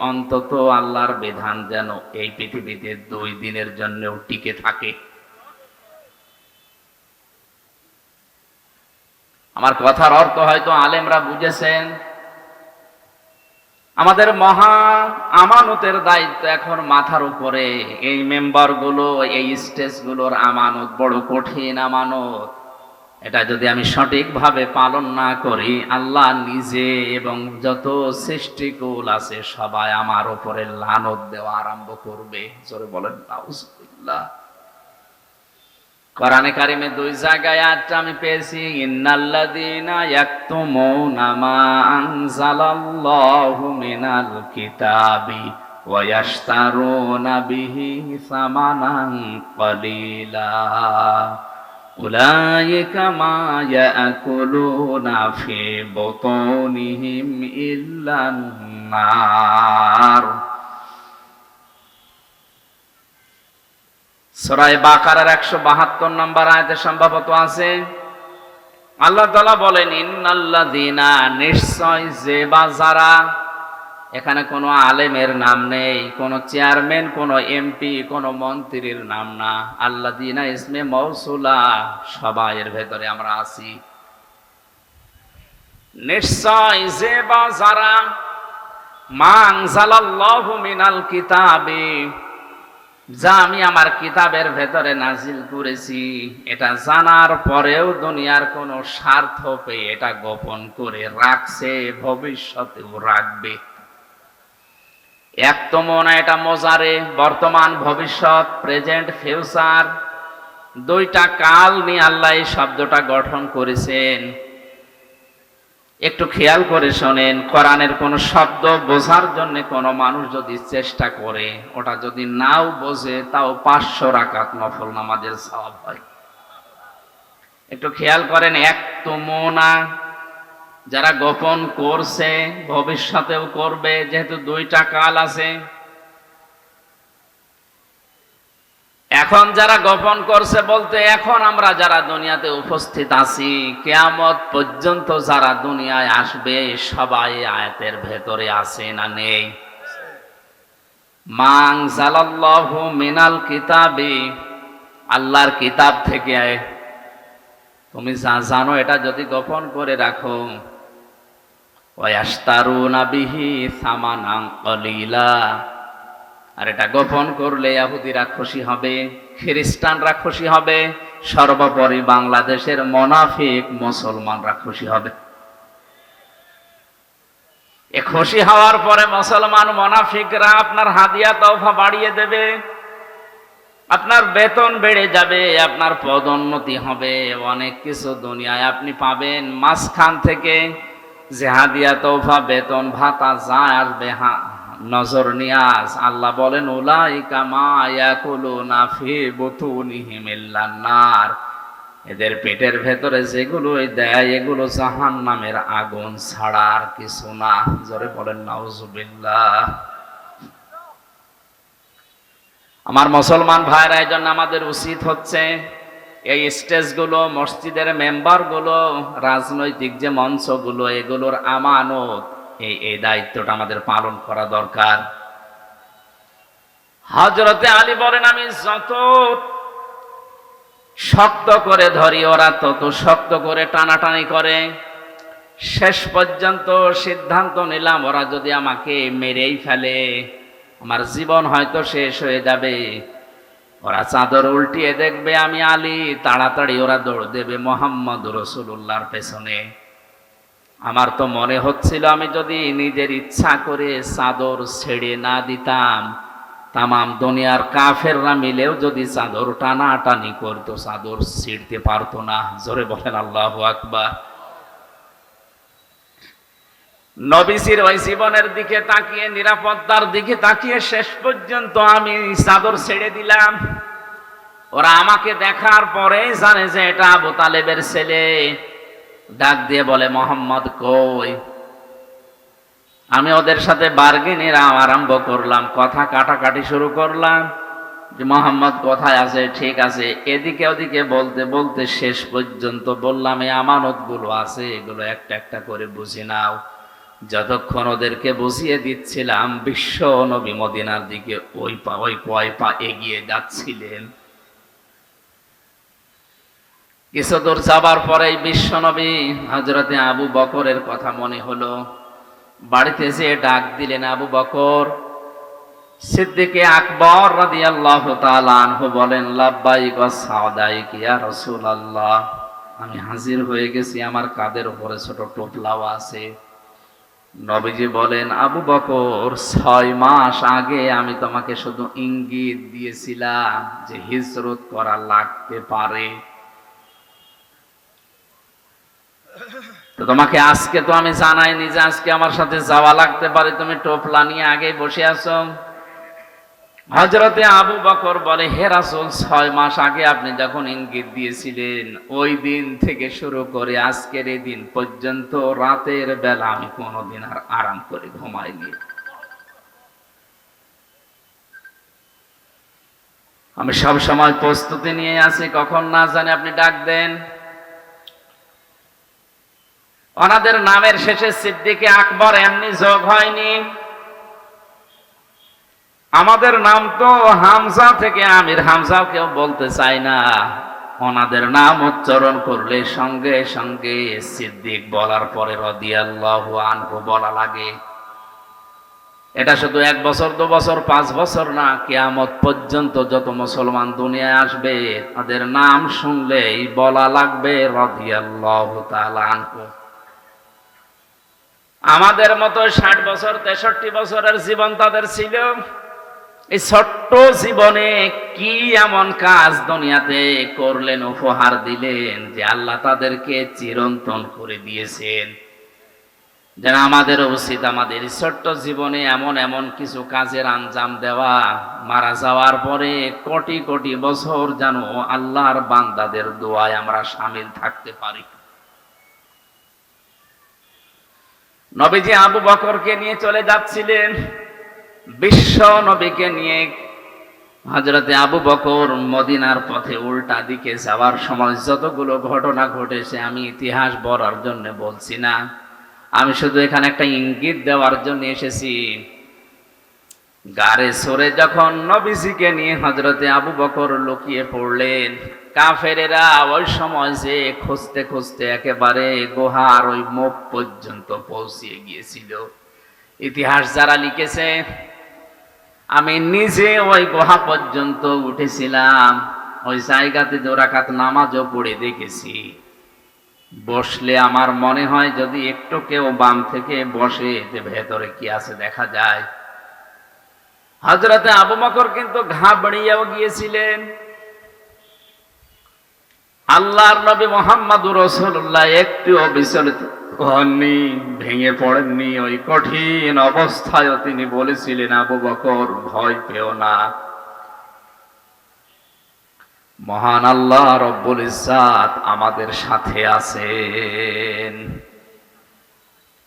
অন্তত আল্লাহর বিধান যেন এই পৃথিবীতে 2 দিনের জন্যও টিকে থাকে। আমার কথার অর্থ হয়তো আলেমরা বুঝেছেন। আমাদের মহা আমানতের দায়িত্ব এখন মাথার উপরে। এই মেম্বারগুলো, এই স্টেজগুলোর আমানত বড় কঠিন আমানত। এটা যদি আমি সঠিকভাবে পালন না করি, আল্লাহ নিজে এবং যত সৃষ্টিকুল আছে সবাই আমার উপরে লানত দেওয়া আরম্ভ করবে। জোরে বলেন নাউজুবিল্লাহ। কোরআনে কারিমে 2 জায়গায় আয়াতটা আমি পেয়েছি, ইন্নাল্লাযীনা ইয়াকতুমুনা মা আনজালাল্লাহু মিনাল কিতাবি ওয়া ইয়াশতারুনা বিহি সামানান ক্বালীলা উলাইকা মা ইয়াকুলুনা ফি বুতুনিহিম ইল্লান নার। সূরা বাকারার 172 নম্বর আয়াতে সম্ভবত আছে। আল্লাহ তাআলা বলেন, ইন্নাল্লাযীনা, নিশ্চয় যে বা যারা, এখানে কোনো আলেমের নাম নেই, কোনো চেয়ারম্যান, কোনো এমপি, কোনো মন্ত্রীর নাম না। আল্লাযীনা ইসমে মৌসুলা, সবাই এর ভেতরে আমরা আছি। নিশ্চয় যে বা যারা, মা আনজালাল্লাহু মিনাল কিতাবি, যা আমি আমার কিতাবের ভেতরে নাজিল করেছি, এটা জানার পরেও দুনিয়ার কোনো স্বার্থ পেয়ে এটা গোপন করে রাখছে, ভবিষ্যতেও রাখবে। এক তো মনে, এটা মোজারে, বর্তমান ভবিষ্যৎ, প্রেজেন্ট ফিউচার, 2টা কাল নিয়ে আল্লাহ এই শব্দটা গঠন করেছেন। একটু খেয়াল করে শোনেন, কোরআনের কোন শব্দ বোঝার জন্য কোন মানুষ যদি চেষ্টা করে, ওটা যদি নাও বোঝে, তাও 500 রাকাত নফল নামাজের সওয়াব হয়। একটু খেয়াল করেন, একতুমুনা, যারা গোপন করছে, ভবিষ্যতেও করবে, যেহেতু 2টা কাল আছে। এখন যারা গোপন করছে বলতে, এখন আমরা যারা দুনিয়াতে উপস্থিত আছি, কিয়ামত পর্যন্ত যারা দুনিয়ায় আসবে, সবাই আয়াতের ভেতরে আছে না নেই? মা আনজালাল্লাহু মিনাল কিতাবি, আল্লাহর কিতাব থেকে তুমি যা জানো এটা যদি গোপন করে রাখো, ওয়া ইয়াশতারুনা বিহি সামানান ক্বালীলা, আর এটা গোপন করলে ইহুদিরা খুশি হবে, খ্রিস্টানরা খুশি হবে, সর্বোপরি বাংলাদেশের মুনাফিক মুসলমানরা খুশি হবে। এ খুশি হওয়ার পরে মুসলমান মুনাফিকরা আপনার হাদিয়া তওফা বাড়িয়ে দেবে, আপনার বেতন বেড়ে যাবে, আপনার পদোন্নতি হবে, অনেক কিছু দুনিয়ায় আপনি পাবেন। মাঝখান থেকে যে হাদিয়া তওফা, বেতন ভাতা যা আসবে, নজর নিয়াজ, আল্লাহ বলেন, উলাইকা মা ইয়াকুলুনা ফি বুতুনিহিম ইল্লান নার, এদের পেটের ভেতরে যেগুলো দেয় এগুলো জাহান্নামের আগুন ছাড়া আর কিছু না। জোরে বলেন নাউজুবিল্লাহ। আমার মুসলমান ভাইরা, এই জন্য আমাদের উচিত হচ্ছে এই স্টেজগুলো, মসজিদের মেম্বারগুলো, রাজনৈতিক যে মঞ্চগুলো, এগুলোর আমানত, এই দায়িত্বটা আমাদের পালন করা দরকার। হযরতে আলী বলেন, আমি যত শক্ত করে ধরি, ওরা তত শক্ত করে টানাটানি করে। শেষ পর্যন্ত সিদ্ধান্ত নিলাম, ওরা যদি আমাকে মেরেই ফেলে, আমার জীবন হয়তো শেষ হয়ে যাবে, ওরা চাদর উল্টিয়ে দেখবে আমি আলী, তাড়াতাড়ি ওরা দৌড় দেবে মুহাম্মদ রাসূলুল্লাহর পেছনে। আমার তো মনে হচ্ছিল আমি যদি নিজের ইচ্ছা করে চাদর ছেড়ে না দিতাম, তামাম দুনিয়ার কাফেররা মিলেও যদি চাদর টানাটানি করতো, চাদর ছিঁড়তে পারতো না। জোরে বলেন আল্লাহু আকবার। নবীজির ওই জীবনের দিকে তাকিয়ে, নিরাপত্তার দিকে তাকিয়ে শেষ পর্যন্ত আমি চাদর ছেড়ে দিলাম। ওরা আমাকে দেখার পরে জানে যে এটা আবু তালেবের ছেলে। ডাক দিয়ে বলে, মোহাম্মদ কই? আমি ওদের সাথে বার্গেনের আরম্ভ করলাম, কথা কাটাকাটি শুরু করলাম যে মোহাম্মদ কোথায় আছে, ঠিক আছে, এদিকে ওদিকে বলতে বলতে শেষ পর্যন্ত বললাম এই আমানতগুলো আছে, এগুলো একটা একটা করে বুঝে নাও। যতক্ষণ ওদেরকে বুঝিয়ে দিচ্ছিলাম, বিশ্ব নবী মদিনার দিকে ওই কয় পা এগিয়ে যাচ্ছিলেন। কিছু দূর যাবার পরে বিশ্ব নবী হযরতে আবু বকরের কথা মনে হলো। বাড়িতে যেয়ে ডাক দিলেন, আবু বকর। সিদ্দিকে আকবর রাদিয়াল্লাহু তাআলা আনহু বলেন, লাব্বাইক ওয়া সাদাইক ইয়া রাসূলুল্লাহ, আমি হাজির হয়ে গেছি, আমার কাঁধের উপরে ছোট টোপলাও আছে। নবীজি বলেন, আবু বকর, 6 মাস আগে আমি তোমাকে শুধু ইঙ্গিত দিয়েছিলাম যে হিজরত করা লাগতে পারে, তো তোমাকে আজকে তো আমি জানাইনি যে আজকে আমার সাথে যাওয়া লাগতে পারে, তুমি টোপলা নিয়ে আগে বসে আছো। হযরতে আবু বকর বলে, হে রাসূল, 6 মাস আগে আপনি যখন ইঙ্গিত দিয়েছিলেন, ওই দিন থেকে শুরু করে আজকের এই দিন পর্যন্ত রাতের বেলা আমি কোনোদিন আর আরাম করে ঘুমাইনি। আমি সব সময় প্রস্তুতি নিয়ে আছি, কখন না জানি আপনি ডাক দেন। ওনাদের নামের শেষে সিদ্দিকে আকবর এমনি যোগ হয়নি। আমাদের নাম তো হামজা থেকে আমির, হামজাও কেউ বলতে চায় না। ওনাদের নাম উচ্চারণ করলে সঙ্গে সঙ্গে সিদ্দিক বলার পরে রাদিয়াল্লাহু আনহু বলা লাগে। এটা শুধু 1 বছর 2 বছর 5 বছর না, কিয়ামত পর্যন্ত যত মুসলমান দুনিয়ায় আসবে তাদের নাম শুনলেই বলা লাগবে রাদিয়াল্লাহু তাআলা আনহু। আমাদের মতো 60 বছর 63 বছরের জীবন তাদের ছিল। এই ছোট্ট জীবনে কি এমন কাজ দুনিয়াতে করলেন, উপহার দিলেন, যে আল্লাহ তাদেরকে চিরন্তন করে দিয়েছেন। যেন আমাদের উচিত আমাদের ছোট্ট জীবনে এমন এমন কিছু কাজের আঞ্জাম দেওয়া, মারা যাওয়ার পরে কোটি কোটি বছর যেন আল্লাহর বান্দাদের দোয়ায় আমরা শামিল থাকতে পারি। নবীজি আবু বকরকে নিয়ে চলে যাচ্ছিলেন, বিশ্ব নবীকে নিয়ে। হযরতে আবু বকর মদিনার পথে উল্টা দিকে যাওয়ার সময় যতগুলো ঘটনা ঘটেছে আমি ইতিহাস বলার জন্য বলছি না, আমি শুধু এখানে একটা ইঙ্গিত দেওয়ার জন্য এসেছি। গাড়ে সরে যখন নবীজিকে নিয়ে হযরতে আবু বকর লুকিয়ে পড়লেন, কাফেরেরা ওই সময় যে খুঁজতে খুঁজতে একেবারে গুহার ওই মুখ পর্যন্ত পৌঁছিয়ে গিয়েছিল। ইতিহাস যারা লিখেছে, আমি নিজে ওই গুহা পর্যন্ত উঠেছিলাম, ওই জায়গাতে 2 রাকাত নামাজও পড়ে দেখেছি। বসলে আমার মনে হয় যদি একটু কেউ বাম থেকে বসে, যে ভেতরে কি আছে দেখা যায়। হযরতে আবু বকর কিন্তু ঘাবড়িয়েও গিয়েছিলেন। আল্লাহর নবী মুহাম্মদুর রাসূলুল্লাহ একটুও বিচলিত হননি, ভেঙে পড়েননি। ওই কঠিন অবস্থায় তিনি বলেছিলেন, আবু বকর, ভয় পেও না, মহান আল্লাহ রব্বুল ইজ্জাত আমাদের সাথে আছেন।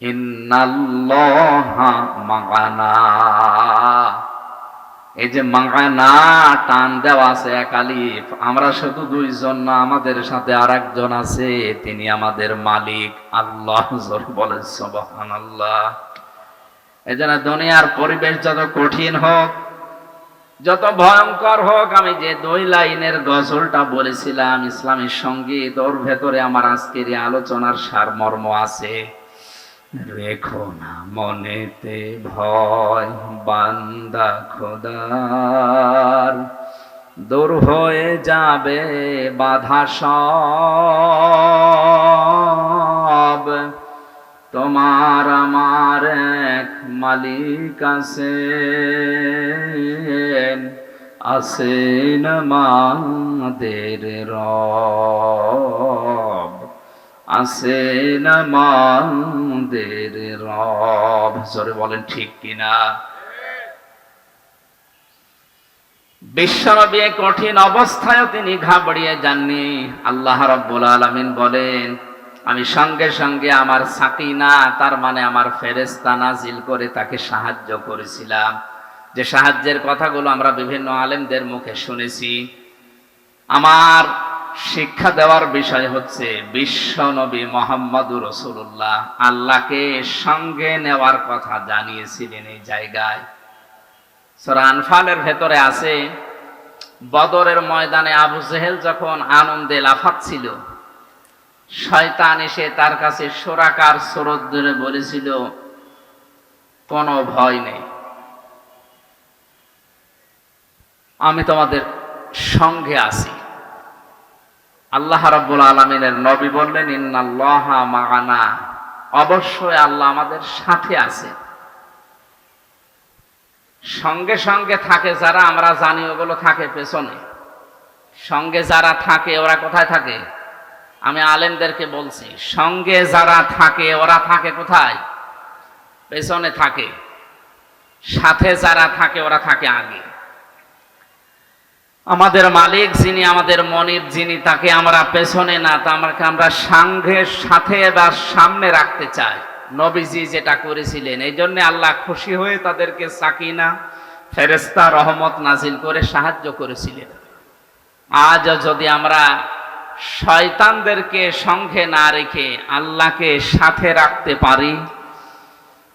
ইন্নাল্লাহা মা'ানা, এই যে মা'ানা টান দেওয়া আছে এক আলিফ, আমরা শুধু 2 জন না, আমাদের সাথে আরেকজন আছে, তিনি আমাদের মালিক আল্লাহ। জোরে বলেন সুবহানাল্লাহ। এজন্য দুনিয়ার পরিবেশ যত কঠিন হোক, যত ভয়ঙ্কর হোক, আমি যে 2 লাইনের গজলটা বলেছিলাম ইসলামী সঙ্গীত, ওর ভেতরে আমার আজকের এই আলোচনার সারমর্ম আছে। রেখো না মনেতে ভয় বান্দা খোদার, দূর হয়ে যাবে বাধা সব, তোমার আমার এক মালিক আছেন, আছেন আমাদের রব, আছেন আমাদের রব। জোরে বলেন ঠিক কিনা? বিশ্বনবী কঠিন অবস্থায়ও তিনি ঘাবড়িয়ে যাননি। আল্লাহ রাব্বুল আলামিন বলেন, আমি সঙ্গে সঙ্গে আমার সাকিনা, তার মানে আমার ফেরেশতা নাজিল করে তাকে সাহায্য করেছিলাম। যে সাহায্যের কথাগুলো আমরা বিভিন্ন আলেমদের মুখে শুনেছি। আমার শিক্ষা দেওয়ার বিষয় হচ্ছে বিশ্বনবী মুহাম্মদুর রাসূলুল্লাহ আল্লাহকে সঙ্গে নেওয়ার কথা জানিয়েছিলেন এই জায়গায়। সূরা আনফালের ভেতরে আছে, বদরের ময়দানে আবু জেহেল যখন আনন্দে লাফাচ্ছিল, শয়তান এসে তার কাছে সোরাকার সুরত ধরে বলেছিল, কোনো ভয় নেই, আমি তোমাদের সঙ্গে আছি। আল্লাহ রাব্বুল আলামিনের নবী বললেন, ইন্নাল্লাহা মা'ানা, অবশ্যই আল্লাহ আমাদের সাথে আছে। সঙ্গে সঙ্গে থাকে যারা, আমরা জানি ওগুলো থাকে পেছনে। সঙ্গে যারা থাকে ওরা কোথায় থাকে? আমি আলেমদেরকে বলছি, সঙ্গে যারা থাকে ওরা থাকে কোথায়? পেছনে থাকে। সাথে যারা থাকে ওরা থাকে আগে। আমাদের মালিক যিনি, আমাদের মনিব যিনি, তাকে আমরা পেছনে না, তাকে আমরা সঙ্গের সাথে বা সামনে রাখতে চাই। নবীজি যেটা করেছিলেন, এই জন্য আল্লাহ খুশি হয়ে তাদেরকে সাকিনা, ফেরেশতা, রহমত নাজিল করে সাহায্য করেছিলেন। আজ যদি আমরা শয়তানদেরকে সঙ্গে না রেখে আল্লাহকে সাথে রাখতে পারি,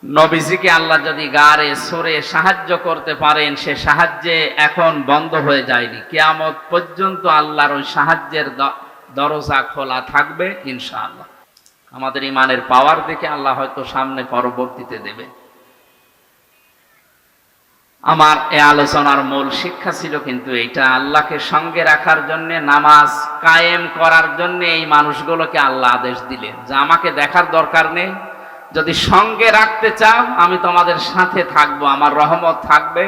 নবীজিকে আল্লাহ যদি গারে সরে সাহায্য করতে পারেন, সে সাহায্যে এখন বন্ধ হয়ে যায়নি, কিয়ামত পর্যন্ত আল্লাহর ওই সাহায্যের দরজা খোলা থাকবে ইনশাআল্লাহ। আমাদের ইমানের পাওয়ার দেখে আল্লাহ হয়তো সামনে পরবর্তীতে দেবে। আমার এই আলোচনার মূল শিক্ষা ছিল কিন্তু এইটা, আল্লাহকে সঙ্গে রাখার জন্য, নামাজ কায়েম করার জন্য এই মানুষগুলোকে আল্লাহ আদেশ দিলেন যে আমাকে দেখার দরকার নেই, যদি সঙ্গে রাখতে চাও আমি তোমাদের সাথে থাকবো, আমার রহমত থাকবে,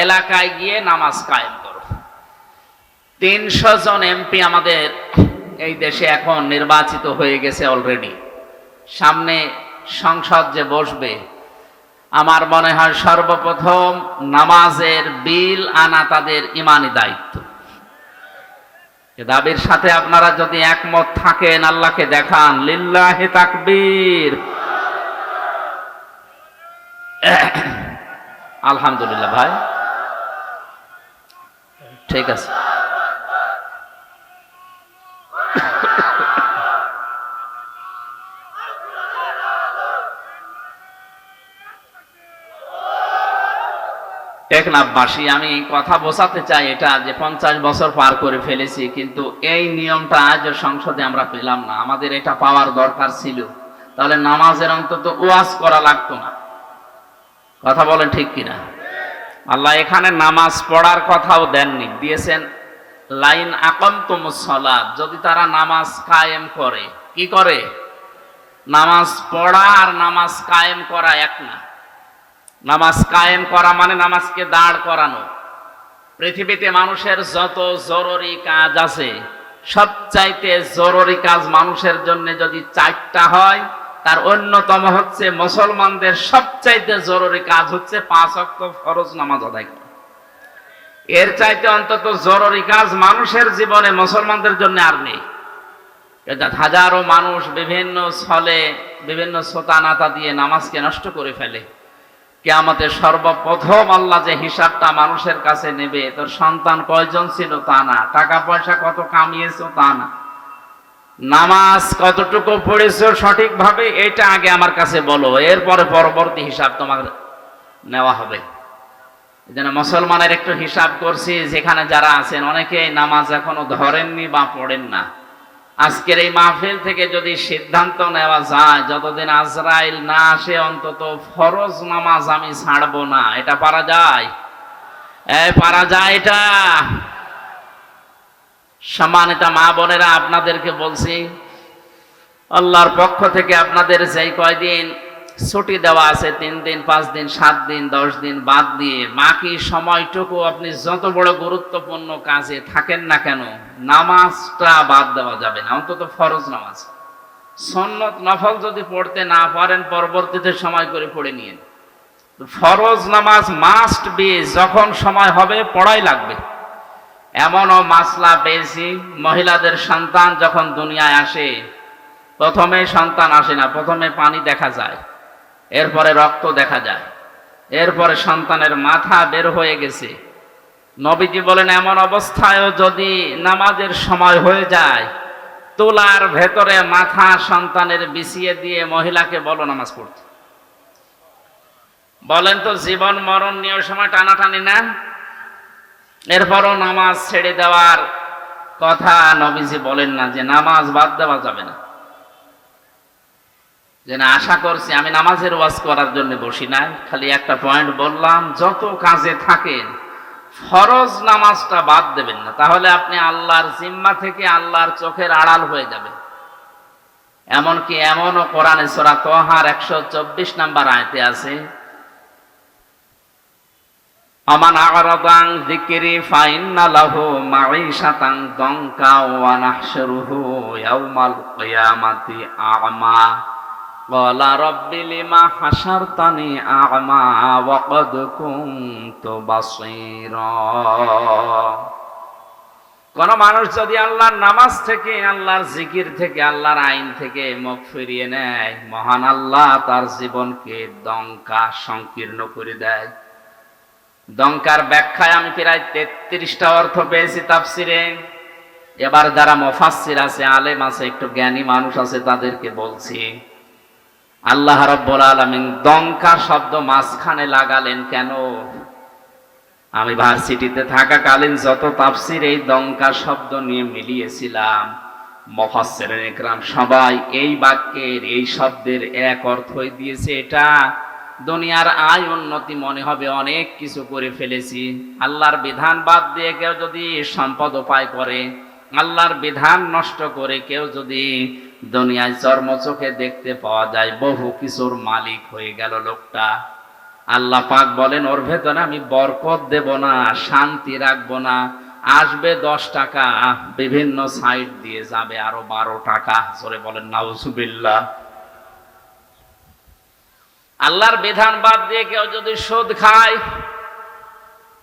এলাকায় গিয়ে নামাজ কায়েম করো। 300 জন এমপি আমাদের এই দেশে এখন নির্বাচিত হয়ে গেছে অলরেডি। সামনে সংসদ যে বসবে, আমার মনে হয় সর্বপ্রথম নামাজের বিল আনা তাদের ইমানি দায়িত্ব। এ দাবির সাথে আপনারা যদি একমত থাকেন, আল্লাহকে দেখান, লিল্লাহি তাকবীর। আলহামদুলিল্লাহ ভাই, ঠিক আছে। টেকনাফবাসী, আমি কথা বোঝাতে চাই এটা যে 50 বছর পার করে ফেলেছি, কিন্তু এই নিয়মটা আজ সংসদে আমরা পেলাম না। আমাদের এটা পাওয়ার দরকার ছিল, তাহলে নামাজের অন্তত ওয়াজ করা লাগতো না। কথা বলেন ঠিক কিনা? আল্লাহ এখানে নামাজ পড়ার কথাও দেননি, দিয়েছেন লাইন আকামতুমুস সালাত, যদি তারা নামাজ কায়েম করে। কি করে? নামাজ পড়া আর নামাজ কায়েম করা এক না। নামাজ কায়েম করা মানে নামাজকে দাঁড় করানো। পৃথিবীতে মানুষের যত জরুরি কাজ আছে, সবচাইতে জরুরি কাজ মানুষের জন্য যদি 4টা হয়, তার অন্যতম হচ্ছে মুসলমানদের সবচাইতে জরুরি কাজ হচ্ছে 5 ওয়াক্ত ফরজ নামাজ আদায় করা। এর চাইতে অন্তত জরুরি কাজ মানুষের জীবনে মুসলমানদের জন্য আর নেই। হাজারো মানুষ বিভিন্ন ছলে, বিভিন্ন সোতানাতা দিয়ে নামাজকে নষ্ট করে ফেলে। কিয়ামতের সর্বপ্রথম আল্লাহ যে হিসাবটা মানুষের কাছে নেবে, তোর সন্তান কয়জন ছিল তা না, টাকা পয়সা কত কামিয়েছো তা না, নামাজ কতটুকু পড়েছো সঠিকভাবে, এটা আগে আমার কাছে বলো, এরপরে পরবর্তী হিসাব তোমার নেওয়া হবে। এজন্য মুসলমানের একটু হিসাব করছি, যেখানে যারা আছেন অনেকে নামাজ এখনো ধরেননি বা পড়েন না। আজকের এই মাহফিল থেকে যদি সিদ্ধান্ত নেওয়া যায়, যতদিন আজরাইল না আসে অন্তত ফরজ নামাজ আমি ছাড়বো না, এটা পারা যায়? পারা যায় এটা? সম্মানিত মা বোনেরা, আপনাদেরকে বলছি, আল্লাহর পক্ষ থেকে আপনাদের যেই কয়দিন ছুটি দেওয়া আছে, 3 দিন, 5 দিন, 7 দিন, 10 দিন বাদ দিয়ে বাকি সময়টুকু আপনি যত বড় গুরুত্বপূর্ণ কাজে থাকেন না কেন, নামাজটা বাদ দেওয়া যাবে না, অন্তত ফরজ নামাজ। সুন্নত নফল যদি পড়তে না পারেন, পরবর্তীতে সময় করে পড়ে নিন। ফরজ নামাজ মাস্ট বি, যখন সময় হবে পড়াই লাগবে। এমনও মাসলা পেয়েছি, মহিলাদের সন্তান যখন দুনিয়ায় আসে, প্রথমে সন্তান আসে না, প্রথমে পানি দেখা যায়, এরপরে রক্ত দেখা যায়, এরপরে সন্তানের মাথা বের হয়ে গেছে। নবীজি বলেন, এমন অবস্থায়ও যদি নামাজের সময় হয়ে যায়, তুলার ভেতরে মাথা সন্তানের বিছিয়ে দিয়ে মহিলাকে বলো নামাজ পড়তে। বলেন তো, জীবন মরণ নিয়ে সময় টানাটানি না? এরপরও নামাজ ছেড়ে দেওয়ার কথা নবীজি বলেন না যে নামাজ বাদ দেওয়া যাবে না। যে না, আশা করছি আমি নামাজের ওয়াজ করার জন্য বসি নাই, খালি একটা পয়েন্ট বললাম, যত কাজে থাকেন ফরজ নামাজটা বাদ দেবেন না, তাহলে আপনি আল্লাহর জিম্মা থেকে আল্লাহর চোখের আড়াল হয়ে যাবে। এমনকি এমনও কোরআনে সূরা তাহার 124 নম্বর আয়াতে আছে, আমান আ'রাদান যিকরি ফাইন্না লাহু মাঈশাতান দানকা ওয়া নাহশুরুহু ইয়াওমাল কিয়ামাতি আ'মা ক্বালা রাব্বি লিমা হাশারতানি আ'মা ওয়া ক্বাদ কুনতু বাসীরা। কোন মানুষ যদি আল্লাহর নামাজ থেকে, আল্লাহর জিকির থেকে, আল্লাহর আইন থেকে মুখ ফিরিয়ে নেয়, মহান আল্লাহ তার জীবনকে দঙ্কা সংকীর্ণ করে দেয়। দঙ্কার ব্যাখ্যায় আমি প্রায় 33টা অর্থ পেয়েছি তাফসিরে। এবার যারা মুফাসসির আছে, আলেম আছে, একটু জ্ঞানী মানুষ আছে, তাদেরকে বলছি, আল্লাহ রাব্বুল আলামিন দঙ্কা শব্দ মাঝখানে লাগালেন কেন? আমি ভার্সিটিতে থাকাকালীন যত তাফসির এই দঙ্কা শব্দ নিয়ে মিলিয়েছিলাম, মুফাসসিরিন ইকরাম সবাই এই বাক্যের, এই শব্দের এক অর্থই দিয়েছে, এটা দুনিয়ার আয় উন্নতি মনে হবে, অনেক কিছু করে ফেলেছি। আল্লাহর বিধান বাদ দিয়ে কেউ যদি সম্পদ উপায় করে, আল্লাহর বিধান নষ্ট করে কেউ যদি দুনিয়ায় চর্মচোখে দেখতে পাওয়া যায়, বহু কিছুর মালিক হয়ে গেল লোকটা। আল্লাহ পাক বলেন, ওর ভেতরে আমি বরকত দেব না, শান্তি রাখবো না। আসবে 10 টাকা, বিভিন্ন সাইড দিয়ে যাবে আরো 12 টাকা। জোরে বলেন নাউজুবিল্লাহ। আল্লাহর বিধান বাদ দিয়ে কেউ যদি সুদ খায়,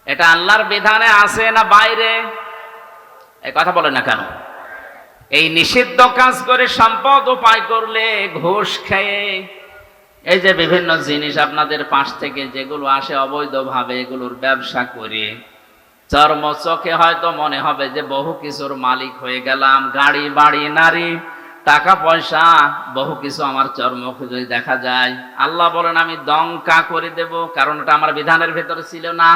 এটা আল্লাহর বিধানে আছে না বাইরে? এই কথা বলে না কেন? এই নিষিদ্ধ কাজ করে সম্পদ উপায় করলে, ঘুষ খেয়ে, এই যে বিভিন্ন জিনিস আপনাদের পাশ থেকে যেগুলো আসে অবৈধভাবে, এগুলোর ব্যবসা করে চর্ম চোখে হয়তো মনে হবে যে বহু কিছুর মালিক হয়ে গেলাম, গাড়ি বাড়ি নারী টাকা পয়সা বহু কিছু আমার চর্মকে যদি দেখা যায়, আল্লাহ বলেন আমি দঙ্কা করে দেব, কারণ এটা আমার বিধানের ভেতরে ছিল না।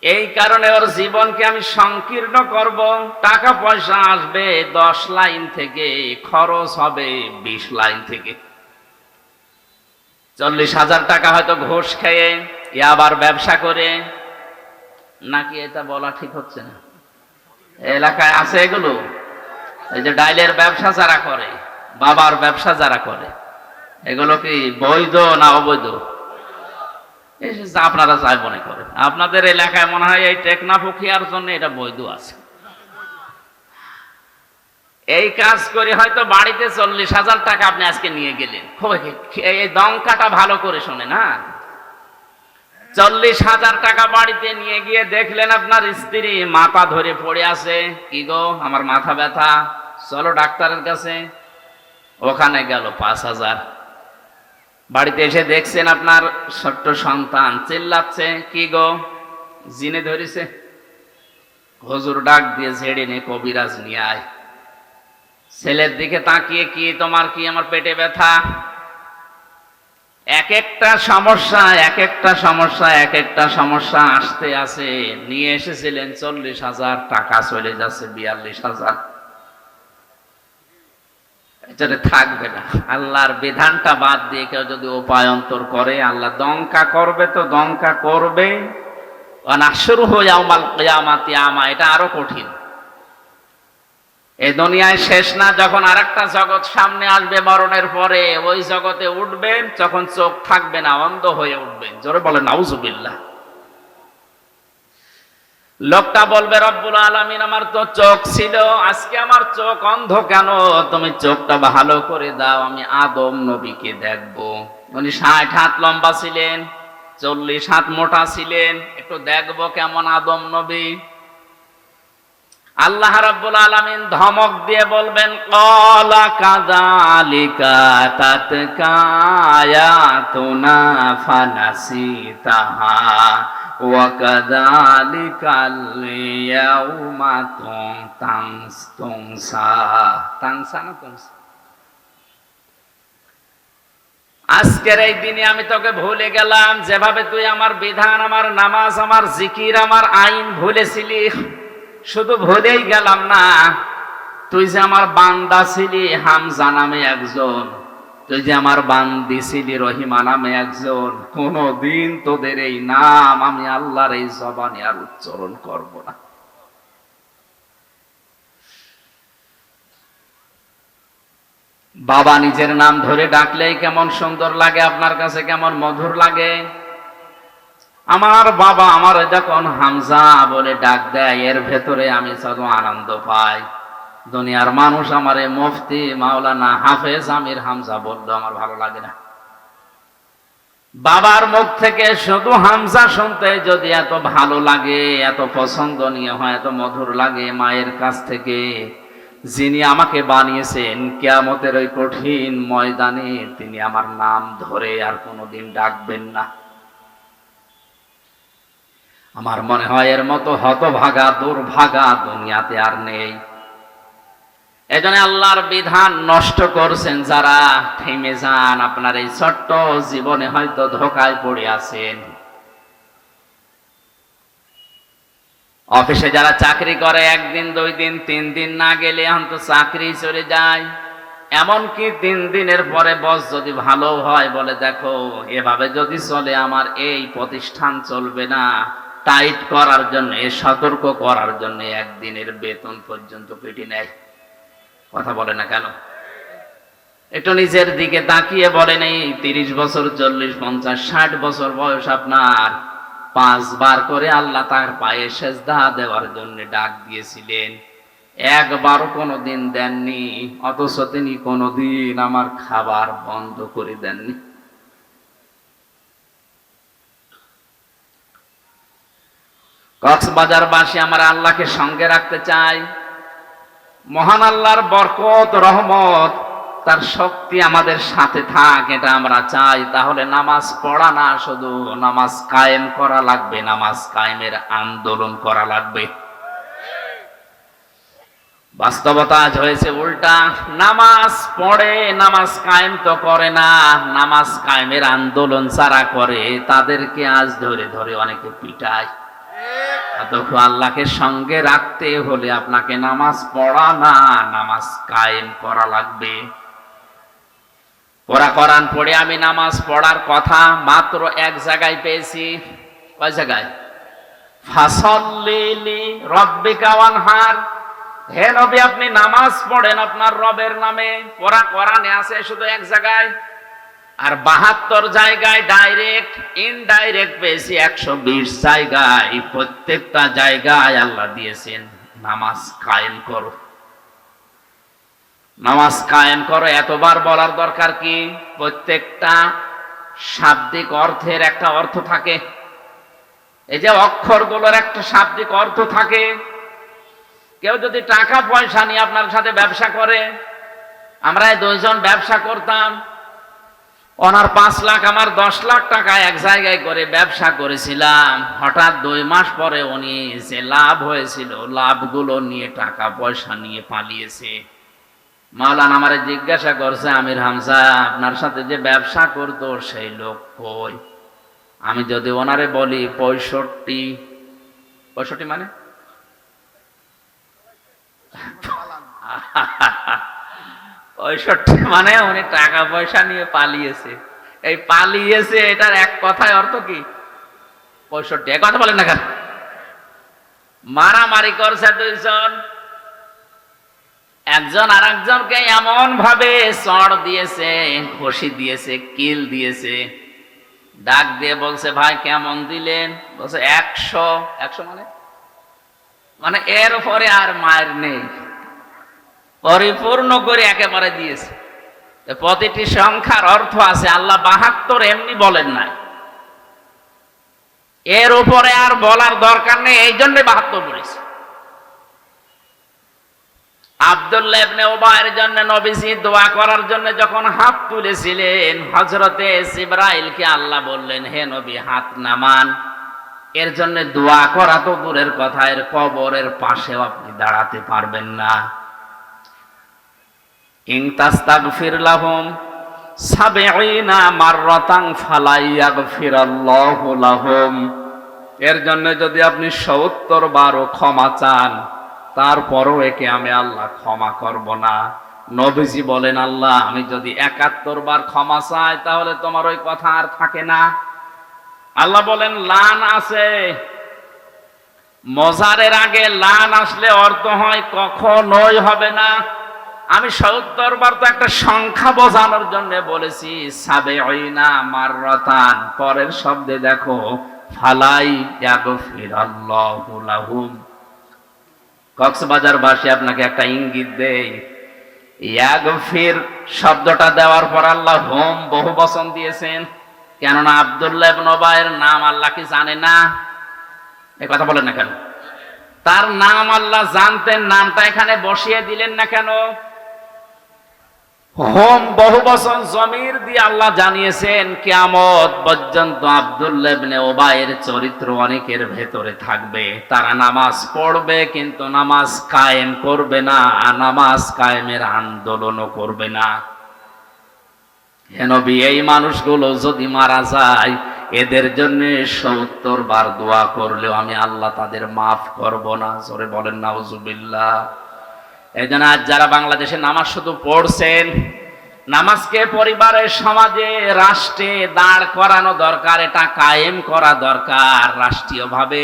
এই কারণে ওর জীবনকে আমি সংকীর্ণ করব। টাকা পয়সা আসবে 10 লাইন থেকে, খরচ হবে 20 লাইন থেকে। 40,000 টাকা হয়তো ঘুষ খেয়ে, আবার ব্যবসা করে, নাকি এটা বলা ঠিক হচ্ছে না? এলাকায় আছে এগুলো। এই যে ডাইলের ব্যবসা যারা করে, বাবার ব্যবসা যারা করে, এগুলো কি বৈধ না অবৈধ? আপনারা যাই মনে করেন, আপনাদের এলাকায় মনে হয় এই টেকনাফুকিয়ার জন্য এটা বৈধ আছে। এই কাজ করে হয়তো বাড়িতে 40,000 টাকা আপনি আজকে নিয়ে গেলেন। এই দঙ্কাটা ভালো করে শোনে না, 40,000 টাকা বাড়িতে নিয়ে গিয়ে দেখলেন আপনার স্ত্রী মাথা ধরে পড়ে আছে। কি গো, আমার মাথা ব্যথা, চলো ডাক্তারের কাছে। ওখানে গেল 5,000। বাড়িতে এসে দেখছেন আপনার ছোট্ট সন্তান চিল্লাচ্ছে, কি গো, জিনে ধরেছে। হুজুর ডাক দিয়ে ঝেড়ে নিয়ে কবিরাজ নিয়ে আয়। ছেলের দিকে তাকিয়ে, কি তোমার কি? আমার পেটে ব্যথা। এক একটা সমস্যা, এক একটা সমস্যা, এক একটা সমস্যা আসতে আসে। নিয়ে এসেছিলেন 40,000, টাকা চলে যাচ্ছে 42,000। এটা থাকবে না। আল্লাহর বিধানটা বাদ দিয়ে কেউ যদি উপায়ন্তর করে, আল্লাহ দঙ্কা করবে তো দঙ্কা করবে। ওয়া নাহশুরুহু ইয়াওমাল কিয়ামাতি আমা, এটা আরো কঠিন। এই দুনিয়ায় শেষ না, যখন আরেকটা জগৎ সামনে আসবে মরণের পরে, ওই জগতে উঠবেন, যখন চোখ থাকবে না, অন্ধ হয়ে উঠবেন। জোরে বলেন নাউজুবিল্লাহ। লোকটা বলবে, রব্বুল আলামিন আমার তো চোখ ছিল, আজকে আমার চোখ অন্ধ কেন? তুমি চোখটা ভালো করে দাও, আমি আদম নবীকে দেখবো। উনি 60 হাত লম্বা ছিলেন, 40 হাত মোটা ছিলেন, একটু দেখবো কেমন আদম নবী। আল্লাহ রাব্বুল আলামিন ধমক দিয়ে বলবেন, ক্বালা কাযালিকা তাতকা আয়াতুনা ফানাসিতাহা ওয়া কাযালিকাল ইয়াউমা তুনসা। তানসা না তুনসা? আজকের এই দিনে আমি তোকে ভুলে গেলাম, যেভাবে তুই আমার বিধান, আমার নামাজ, আমার জিকির, আমার আইন ভুলেছিলি। শুধু ভুলেই গেলাম না, তুই যে আমার বান্দা ছিলি হামজা নামে একজন, তুই যে আমার বান্দি ছিলি রহিমা নামে একজন, কোনদিন তোদের এই নাম আমি আল্লাহর এই জবানে আর উচ্চারণ করব না। বাবা নিজের নাম ধরে ডাকলেই কেমন সুন্দর লাগে, আপনার কাছে কেমন মধুর লাগে। আমার বাবা আমার যখন হামজা বলে ডাক দেয়, এর ভেতরে আমি শুধু আনন্দ পাই। দুনিয়ার মানুষ আমারে মুফতি, মাওলানা, হাফেজ, আমির হামজা বললো, আমার ভালো লাগে না। বাবার মুখ থেকে শুধু হামজা শুনতে যদি এত ভালো লাগে, এত পছন্দনীয় হয়, এত মধুর লাগে, মায়ের কাছ থেকে যিনি আমাকে বানিয়েছেন, কিয়ামতের ওই কঠিন ময়দানে তিনি আমার নাম ধরে আর কোনোদিন ডাকবেন না। আমার মনে হয় এর মতো হতভাগা, দুর্ভাগা দুনিয়াতে আর নেই। এজন্য আল্লাহর বিধান নষ্ট করছেন যারা, থেমে যান। আপনার এই ছোট্ট জীবনে হয়তো ধোকায় পড়ে আছেন। অফিসে যারা চাকরি করে, একদিন, 2 দিন, 3 দিন না গেলে অন্ত চাকরি চলে যায়। এমনকি 3 দিনের পরে বস যদি ভালো হয়, বলে দেখো এভাবে যদি চলে আমার এই প্রতিষ্ঠান চলবে না, টাইট করার জন্য, সতর্ক করার জন্য 1 দিনের বেতন পর্যন্ত কেটে নেয়। কথা বলে না কেন? একটু নিজের দিকে তাকিয়ে বলেন, এই 30 বছর, 40, 50, 60 বছর বয়স আপনার, 5 বার করে আল্লাহ তার পায়ে সেজদা দেওয়ার জন্য ডাক দিয়েছিলেন, একবারও কোনোদিন দেননি, অথচ তিনি কোনোদিন আমার খাবার বন্ধ করে দেননি। কক্সবাজারবাসী আমার আল্লাহকে সঙ্গে রাখতে চাই। মহান আল্লাহর বরকত, রহমত, তার শক্তি আমাদের সাথে থাক, এটা আমরা চাই। তাহলে নামাজ পড়া না, শুধু নামাজ কায়েম করা লাগবে, নামাজ কায়েমের আন্দোলন করা লাগবে। বাস্তবতা আজ হয়েছে উল্টা, নামাজ পড়ে, নামাজ কায়েম তো করে না। নামাজ কায়েমের আন্দোলন যারা করে তাদেরকে আজ ধরে ধরে অনেকে পিটায়। অথচ আল্লাহকে সঙ্গে রাখতে হলে আপনাকে নামাজ পড়া না, নামাজ কায়েম করা লাগবে। কোরআন পড়ে আমি নামাজ পড়ার কথা মাত্র 1 জায়গায় পেয়েছি। কয় জায়গায়? ফাসাল্লি লিরাব্বিকা ওয়ানহার। হে নবী, আপনি নামাজ পড়েন আপনার রবের নামে। কোরআনে আছে শুধু 1 জায়গায়। আর 72 জায়গায় ডাইরেক্ট, ইনডাইরেক্ট পেয়েছি 120 জায়গায়। প্রত্যেকটা জায়গায় আল্লাহ দিয়েছেন নামাজ কায়েম করো, নামাজ কায়েম করো। এতবার বলার দরকার কি? প্রত্যেকটা শাব্দিক অর্থের একটা অর্থ থাকে। এই যে অক্ষরগুলোর একটা শাব্দিক অর্থ থাকে। কেউ যদি টাকা পয়সা নিয়ে আপনার সাথে ব্যবসা করে, আমরা 2 জন ব্যবসা করতাম, ওনার 5 লাখ, আমার 10 লাখ টাকা এক জায়গায় করে ব্যবসা করেছিলাম। হঠাৎ 2 মাস পরে উনি যে লাভ হয়েছিল, লাভগুলো নিয়ে, টাকা পয়সা নিয়ে পালিয়েছে। মাওলানা আমারে জিজ্ঞাসা করছে, আমির হামজা, আপনার সাথে যে ব্যবসা করতো সেই লোক কই? আমি যদি ওনারে বলি 65 মানে 65 মানে উনি টাকা পয়সা নিয়ে পালিয়েছে। এই পালিয়েছে, এটার এক কথায় অর্থ কি? 65। এক কথা বলেন না কেন? মারামারি করছে 2 জন, একজন আর একজনকে এমন ভাবে চড় দিয়েছে, ঘষি দিয়েছে, কিল দিয়েছে, ডাক দিয়ে বলছে ভাই কেমন দিলেন? বলছে 100। 100 মানে এর উপরে আর মায়ের নেই, পরিপূর্ণ করে একেবারে দিয়েছে। প্রতিটি সংখ্যার অর্থ আছে, আল্লাহ 72 এমনি বলেন নাই, এর উপরে আর বলার দরকার নেই, এই জন্য 72 বলেছে। আব্দুল্লাহ ইবনে উবাইয়ের জন্য নবীজি দোয়া করার জন্য যখন হাত তুলেছিলেন, হযরতে জিবরাইলকে আল্লাহ বললেন, হে নবী হাত নামান। এর জন্য দোয়া করা তো দূরের কথা, এর কবরের পাশেও আপনি দাঁড়াতে পারবেন না। ইন তাস্তাগফির লাহুম 70 মাররাতান ফালা ইয়াগফিরাল্লাহু লাহুম। এর জন্য যদি আপনি 70 বারও ক্ষমা চান, তারপরও একে আমি আল্লাহ ক্ষমা করব না। নবীজি বলেন, আল্লাহ আমি যদি 71 বার ক্ষমা চাই তাহলে তোমার ওই কথা আর থাকে না। আল্লাহ বলেন লান আছে, মজারের আগে লান আসলে অর্থ হয় কখনোই হবে না। আমি 70 বার তো একটা সংখ্যা বোঝানোর জন্য বলেছি, 70 মাররাতান, পরের শব্দে দেখো ফালাই ইয়াগফিরাল্লাহু লাহুম। কক্সবাজার ভাষী আপনাকে একটা ইঙ্গিত দেই, ইয়াগফির শব্দটা দেওয়ার পর আল্লাহ হুম বহু বচন দিয়েছেন। কেননা আব্দুল্লাহ ইবনে উবাইয়ের নাম আল্লাহ কি জানে না? এই কথা বলেন না কেন? তার নাম আল্লাহ জানতেন, নামটা এখানে বসিয়ে দিলেন না কেন? হোম বহু বচন জমির দিয়ে আল্লাহ জানিয়েছেন কিয়ামত পর্যন্ত আব্দুল্লাহ ইবনে উবাইয়ের চরিত্র অনেকের ভেতরে থাকবে। তারা নামাজ পড়বে কিন্তু নামাজ কায়েম করবে না, নামাজ কায়েমের আন্দোলনও করবে না। হে নবী, এই মানুষগুলো যদি মারা যায়, এদের জন্য 70 বার দোয়া করলেও আমি আল্লাহ তাদের মাফ করব না। জোরে বলেন নাউজুবিল্লাহ। এই জন্য আজ যারা বাংলাদেশে নামাজ শুধু পড়ছেন, নামাজকে পরিবারের, সমাজে, রাষ্ট্রে দাঁড় করানো দরকার, এটা কায়েম করা দরকার রাষ্ট্রীয়ভাবে।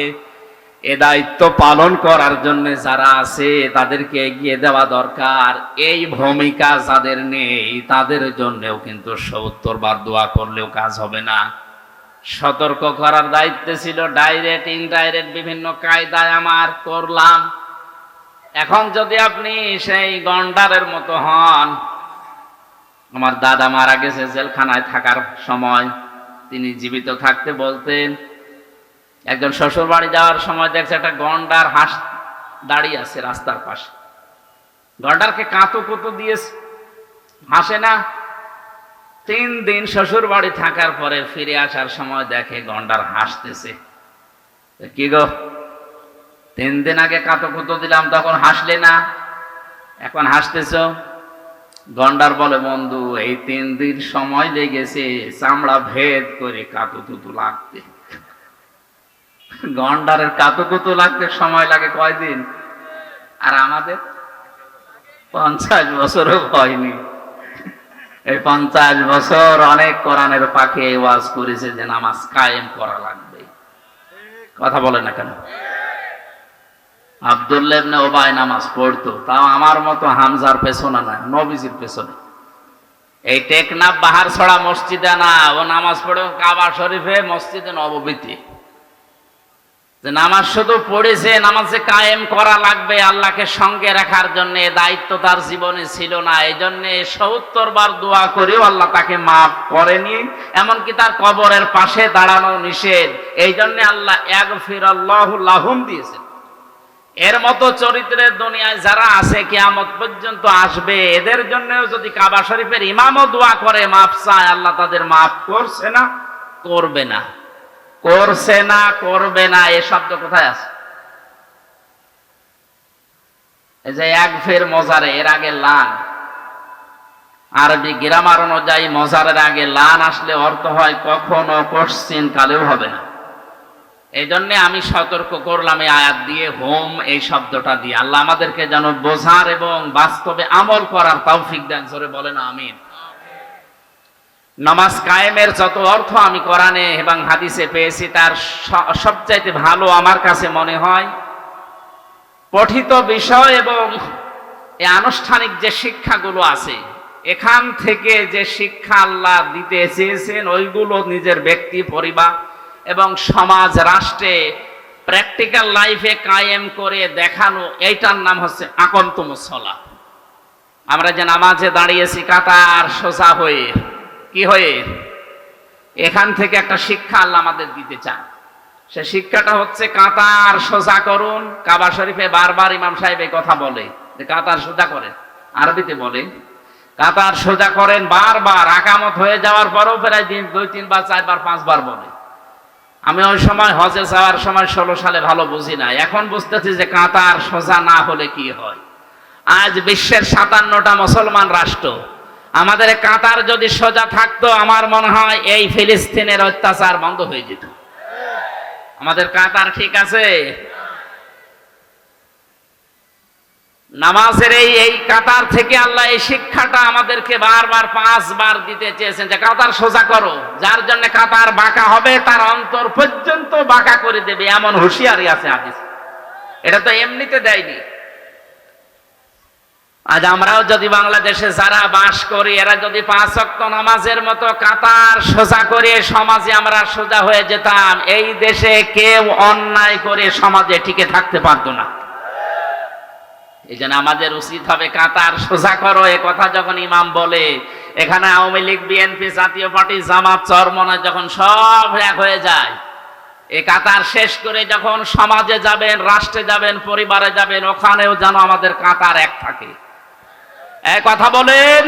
এ দায়িত্ব পালন করার জন্য যারা আছে তাদেরকে এগিয়ে দেওয়া দরকার। এই ভূমিকা যাদের নেই তাদের জন্যও কিন্তু 70 বার দোয়া করলেও কাজ হবে না। সতর্ক করার দায়িত্ব ছিল, ডাইরেক্ট ইনডাইরেক্ট বিভিন্ন কায়দায় আমার করলাম। এখন যদি আপনি সেই গন্ডারের মতো হন, আমার দাদা মারা গেছে জেলখানায় থাকার সময়, তিনি জীবিত থাকতে বলতেন, একজন শ্বশুর বাড়ি যাওয়ার সময় দেখছে একটা গন্ডার হাঁস দাঁড়িয়ে আছে রাস্তার পাশে। গন্ডারকে কাঁতো কুতো দিয়েছে, হাসে না। 3 দিন শ্বশুর বাড়ি থাকার পরে ফিরে আসার সময় দেখে গন্ডার হাসতেছে। কি গো, 3 দিন আগে কাঁতো কুতো দিলাম তখন হাসলে না, এখন হাসতেছ? গন্ডার বলে, বন্ধু এই 3 দিন সময় লেগেছে চামড়া ভেদ করে কাঁতো কুতো লাগতে। গন্ডারের কাঁতো কুতো লাগতে সময় লাগে কয়দিন, আর আমাদের 50 বছরও হয়নি। এই 50 বছর অনেক কোরআনের পাখি ওয়াজ করেছে যে নামাজ কায়েম করা লাগবে। কথা বলে না কেন? আব্দুল্লাহ ইবনে উবাই নামাজ পড়তো, তাও আমার মতো হামজার পেছনে না, নবীজির পেছনে। এই টেকনাফ বাহার ছড়া মসজিদে না, ও নামাজ পড়ে কাবা শরীফে, মসজিদে নববীতে। যে নামাজ শুধু পড়েছে, নামাজে কায়েম করা লাগবে আল্লাহকে সঙ্গে রাখার জন্য, দায়িত্ব তার জীবনে ছিল না। এই জন্য 70 বার দোয়া করেও আল্লাহ তাকে মাফ করেনি, এমনকি তার কবরের পাশে দাঁড়ানো নিষেধ। এই জন্য আল্লাহ ইয়াগফিরাল্লাহু লাহুম দিয়েছেন। এর মতো চরিত্রের দুনিয়ায় যারা আছে কিয়ামত পর্যন্ত আসবে, এদের জন্যও যদি কাবা শরীফের ইমামও দোয়া করে মাফ চায়, আল্লাহ তাদের মাফ করছে না, করবে না, করছে না, করবে না। এ শব্দ কোথায় আছে? এই যে এক ফের মজারে, এর আগে লান। আরবি গ্রামার অনুযায়ী মজারের আগে লান আসলে অর্থ হয় কখনো, কোশ্চিন কালেও হবে না। এই জন্য আমি সতর্ক করলাম এই আয়াত দিয়ে, হোম এই শব্দটা দিয়ে। আল্লাহ আমাদেরকে যেন বোঝার এবং বাস্তবে আমল করার তৌফিক দেন। জোরে বলেন আমিন। নামাজ কায়েমের যত অর্থ আমি কোরআনে এবং হাদিসে পেয়েছি, তার সবচাইতে ভালো আমার কাছে মনে হয় পঠিত বিষয় এবং এই আনুষ্ঠানিক যে শিক্ষাগুলো আছে, এখান থেকে যে শিক্ষা আল্লাহ দিতে চেয়েছেন ওইগুলো নিজের ব্যক্তি, পরিবার এবং সমাজ, রাষ্ট্রে প্র্যাকটিক্যাল লাইফে কায়েম করে দেখানো, এইটার নাম হচ্ছে আকামতুমুস সালাহ। আমরা যে নামাজে দাঁড়িয়েছি কাতার সোজা হয়ে, কি হয়ে, এখান থেকে একটা শিক্ষা আল্লাহ আমাদের দিতে চান। সে শিক্ষাটা হচ্ছে কাতার সোজা করুন। কাবা শরীফে বারবার ইমাম সাহেব এই কথা বলে যে কাতার সোজা করেন, আরবিতে বলে কাতার সোজা করেন, বারবার আকামত হয়ে যাওয়ার পরেও প্রায় 2, 3 বার, 4 বার, 5 বার বলে। আমি ওই সময় হজে যাওয়ার সময় 16 সালে ভালো বুঝি না, এখন বুঝতেছি যে কাতার সোজা না হলে কি হয়। আজ বিশ্বের 57টা মুসলমান রাষ্ট্র, আমাদের কাতার যদি সোজা থাকতো আমার মনে হয় এই ফিলিস্তিনের অত্যাচার বন্ধ হয়ে যেত। আমাদের কাতার ঠিক আছে? নামাজের এই কাতার থেকে আল্লাহ এই শিক্ষাটা আমাদেরকে বারবার 5 বার দিতে চেয়েছেন যে কাতার সোজা করো। যার জন্য কাতার বাঁকা হবে তার অন্তর পর্যন্ত বাঁকা করে দেবে, এমন হুঁশিয়ারি আছে হাদিস। এটা তো এমনিতে দেয়নি। আজ আমরাও যদি বাংলাদেশে যারা বাস করি, এরা যদি 5 ওয়াক্ত নামাজের মতো কাতার সোজা করে সমাজে আমরা সোজা হয়ে যেতাম, এই দেশে কেউ অন্যায় করে সমাজে টিকে থাকতে পারতো না। এই জন্য আমাদের উচিত হবে কাতার সোজা করো। এ কথা যখন ইমাম বলে, এখানে আওয়ামী লীগ, বিএনপি, জাতীয় পার্টি, জামাত, চরমনায় যখন সব এক হয়ে যায়, এই কাতার শেষ করে যখন সমাজে যাবেন, রাষ্ট্রে যাবেন, পরিবারে যাবেন, ওখানেও যেন আমাদের কাতার এক থাকে। এক কথা বলেন।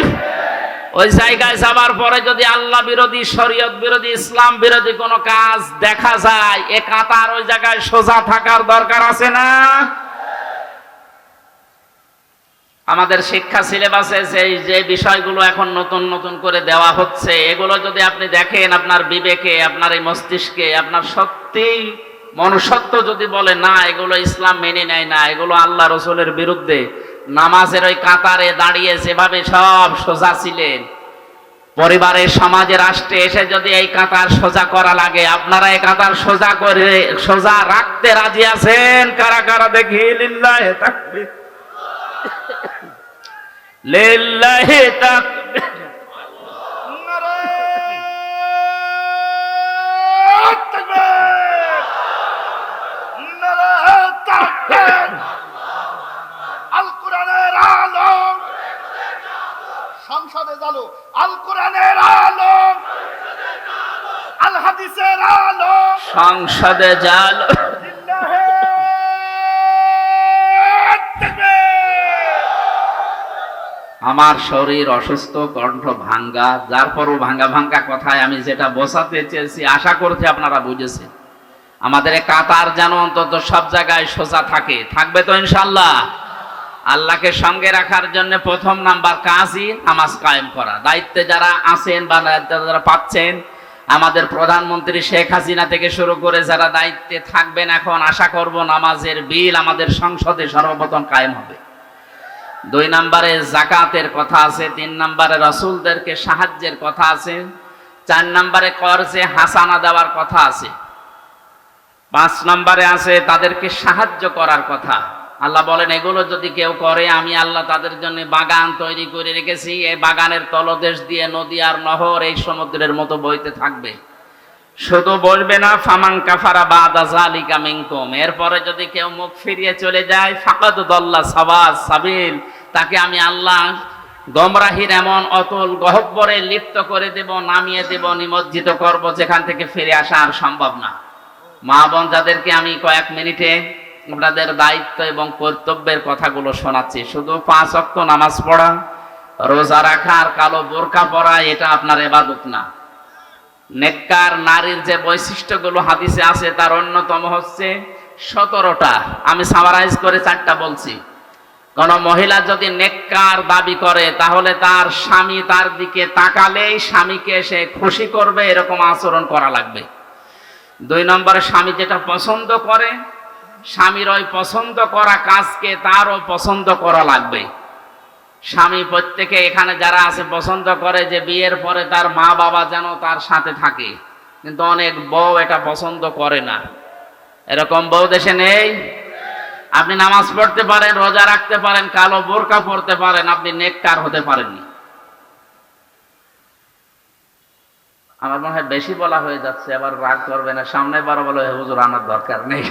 ওই জায়গায় যাবার পরে যদি আল্লাহ বিরোধী, শরীয়ত বিরোধী, ইসলাম বিরোধী কোনো কাজ দেখা যায়, এ কাতার ওই জায়গায় সোজা থাকার দরকার আছে না? আমাদের শিক্ষা সিলেবাসে যে বিষয়গুলো এখন নতুন নতুন করে দেওয়া হচ্ছে, এগুলো যদি আপনি দেখেন, আপনার বিবেকে, আপনার এই মস্তিষ্কে, আপনার সত্যি মনুষ্যত্ব যদি বলে না এগুলো ইসলাম মেনে নেয় না, এগুলো আল্লাহ রসুলের বিরুদ্ধে, নামাজের ওই কাতারে দাঁড়িয়ে যেভাবে সব সোজা ছিলেন, পরিবারের, সমাজে, রাষ্ট্রে এসে যদি এই কাতার সোজা করা লাগে, আপনারা এই কাতার সোজা করে সোজা রাখতে রাজি আছেন? কারা কারা দেখি? লিল্লাহি তাকবীর, লিল্লাহি তাকবীর, নারায়ে তাকবীর, নারায়ে তাকবীর। আল কোরআনের আলো সংসদে জ্বালো, আল কোরআনের আলো, আল হাদিসের আলো সংসদে জ্বালো। আমার শরীর অসুস্থ, কণ্ঠ ভাঙ্গা, যার পরও ভাঙ্গা ভাঙ্গা কথায় আমি যেটা বোঝাতে চেয়েছি আশা করছি আপনারা বুঝেছেন। আমাদের কাতার যেন অন্তত সব জায়গায় সোজা থাকে, থাকবে তো ইনশাআল্লাহ। আল্লাহকে সঙ্গে রাখার জন্য প্রথম নাম্বার কাজই নামাজ কায়েম করা। দায়িত্বে যারা আছেন বা যারা পাচ্ছেন, আমাদের প্রধানমন্ত্রী শেখ হাসিনা থেকে শুরু করে যারা দায়িত্বে থাকবেন, এখন আশা করব নামাজের বিল আমাদের সংসদে সর্বপ্রথম কায়েম হবে। 2 নম্বরে জাকাতের কথা আছে, 3 নম্বরে রাসূলদেরকে সাহায্যের কথা আছে, 4 নম্বরে কর্জে হাসানা দেওয়ার কথা আছে, 5 নম্বরে আছে তাদেরকে সাহায্য করার কথা। আল্লাহ বলেন এগুলো যদি কেউ করে, আমি আল্লাহ তাদের জন্য বাগান তৈরি করে রেখেছি, এই বাগানের তলদেশ দিয়ে নদী আর নহর এই সমুদ্রের মতো বইতে থাকবে। শুধু বলবে না ফামান কাফারা বাদা যালিকা মিনকুম, এরপরে যদি কেউ মুখ ফিরিয়ে চলে যায়, ফাকাদ দাল্লা সাওয়াস সাবিল, তাকে আমি আল্লাহ গোমরাহির এমন অতল গহ্বরে লিপ্ত করে দেব, নামিয়ে দেব, নিমজ্জিত করব, যেখান থেকে ফিরে আসা আর সম্ভব না। মা বোন যাদেরকে আমি কয়েক মিনিটে আপনাদের দায়িত্ব এবং কর্তব্যের কথাগুলো শোনাচ্ছি, শুধু 5 ওয়াক্ত নামাজ পড়া, রোজা রাখা আর কালো বোরকা পরা এটা আপনার ইবাদত না। নেককার নারীর যে বৈশিষ্ট্যগুলো হাদিসে আছে তার অন্যতম হচ্ছে 17টা, আমি সামারাইজ করে 4টা বলছি। কোন মহিলা যদি নেককার দাবি করে, তাহলে তার স্বামী তার দিকে তাকালেই স্বামীকে সে খুশি করবে, এরকম আচরণ করা লাগবে। 2 নম্বরে স্বামী যেটা পছন্দ করে, স্বামীর ওই পছন্দ করা কাজকে তারও পছন্দ করা লাগবে। স্বামী প্রত্যেকে এখানে যারা আছে পছন্দ করে যে বিয়ের পরে তার মা বাবা যেন তার সাথে থাকে, কিন্তু অনেক বউ এটা পছন্দ করে না। এরকম বউ দেশে নেই? আপনি নামাজ পড়তে পারেন, রোজা রাখতে পারেন, কালো বোরকা পরতে পারেন, আপনি নেককার হতে পারেননি। আমার মনে হয় বেশি বলা হয়ে যাচ্ছে, আবার রাগ করবে না, সামনে বারো বলো হুজুর আনার দরকার নেই।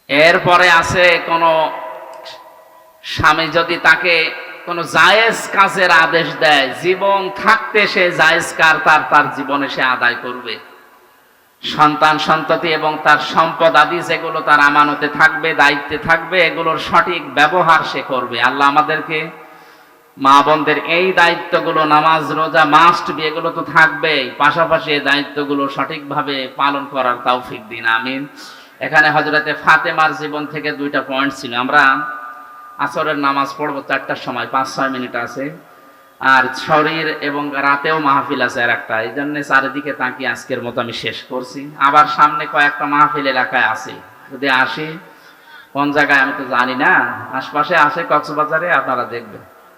এরপরে আছে কোন স্বামী যদি তাকে কোন জায়েজ কাজের আদেশ দেয়, জীবন থাকতে সে জায়েজ কার তার জীবনে সে আদায় করবে। সন্তান সন্ততি এবং তার সম্পদ আদি যেগুলো তার আমানতে থাকবে, দায়িত্বে থাকবে, এগুলোর সঠিক ব্যবহার সে করবে। আল্লাহ আমাদেরকে মা বোনদের এই দায়িত্বগুলো, নামাজ রোজা মাস্ট বি, এগুলো তো থাকবেই, পাশাপাশি এই দায়িত্বগুলো সঠিকভাবে পালন করার তৌফিক দিন, আমিন। এখানে হযরতে ফাতেমার জীবন থেকে দুইটা পয়েন্ট ছিল। আমরা আসরের নামাজ পড়বো 4টার সময়, 5-6 মিনিট আছে, আর শরীর এবং রাতেও মাহফিল আছে আর একটা, এই জন্য চারিদিকে তাকিয়ে আজকের মতো আমি শেষ করছি। আবার সামনে কয়েকটা মাহফিল এলাকায় আছে, যদি আসি, কোন জায়গায় আমি তো জানি না, আশপাশে আসে কক্সবাজারে, আপনারা দেখবেন।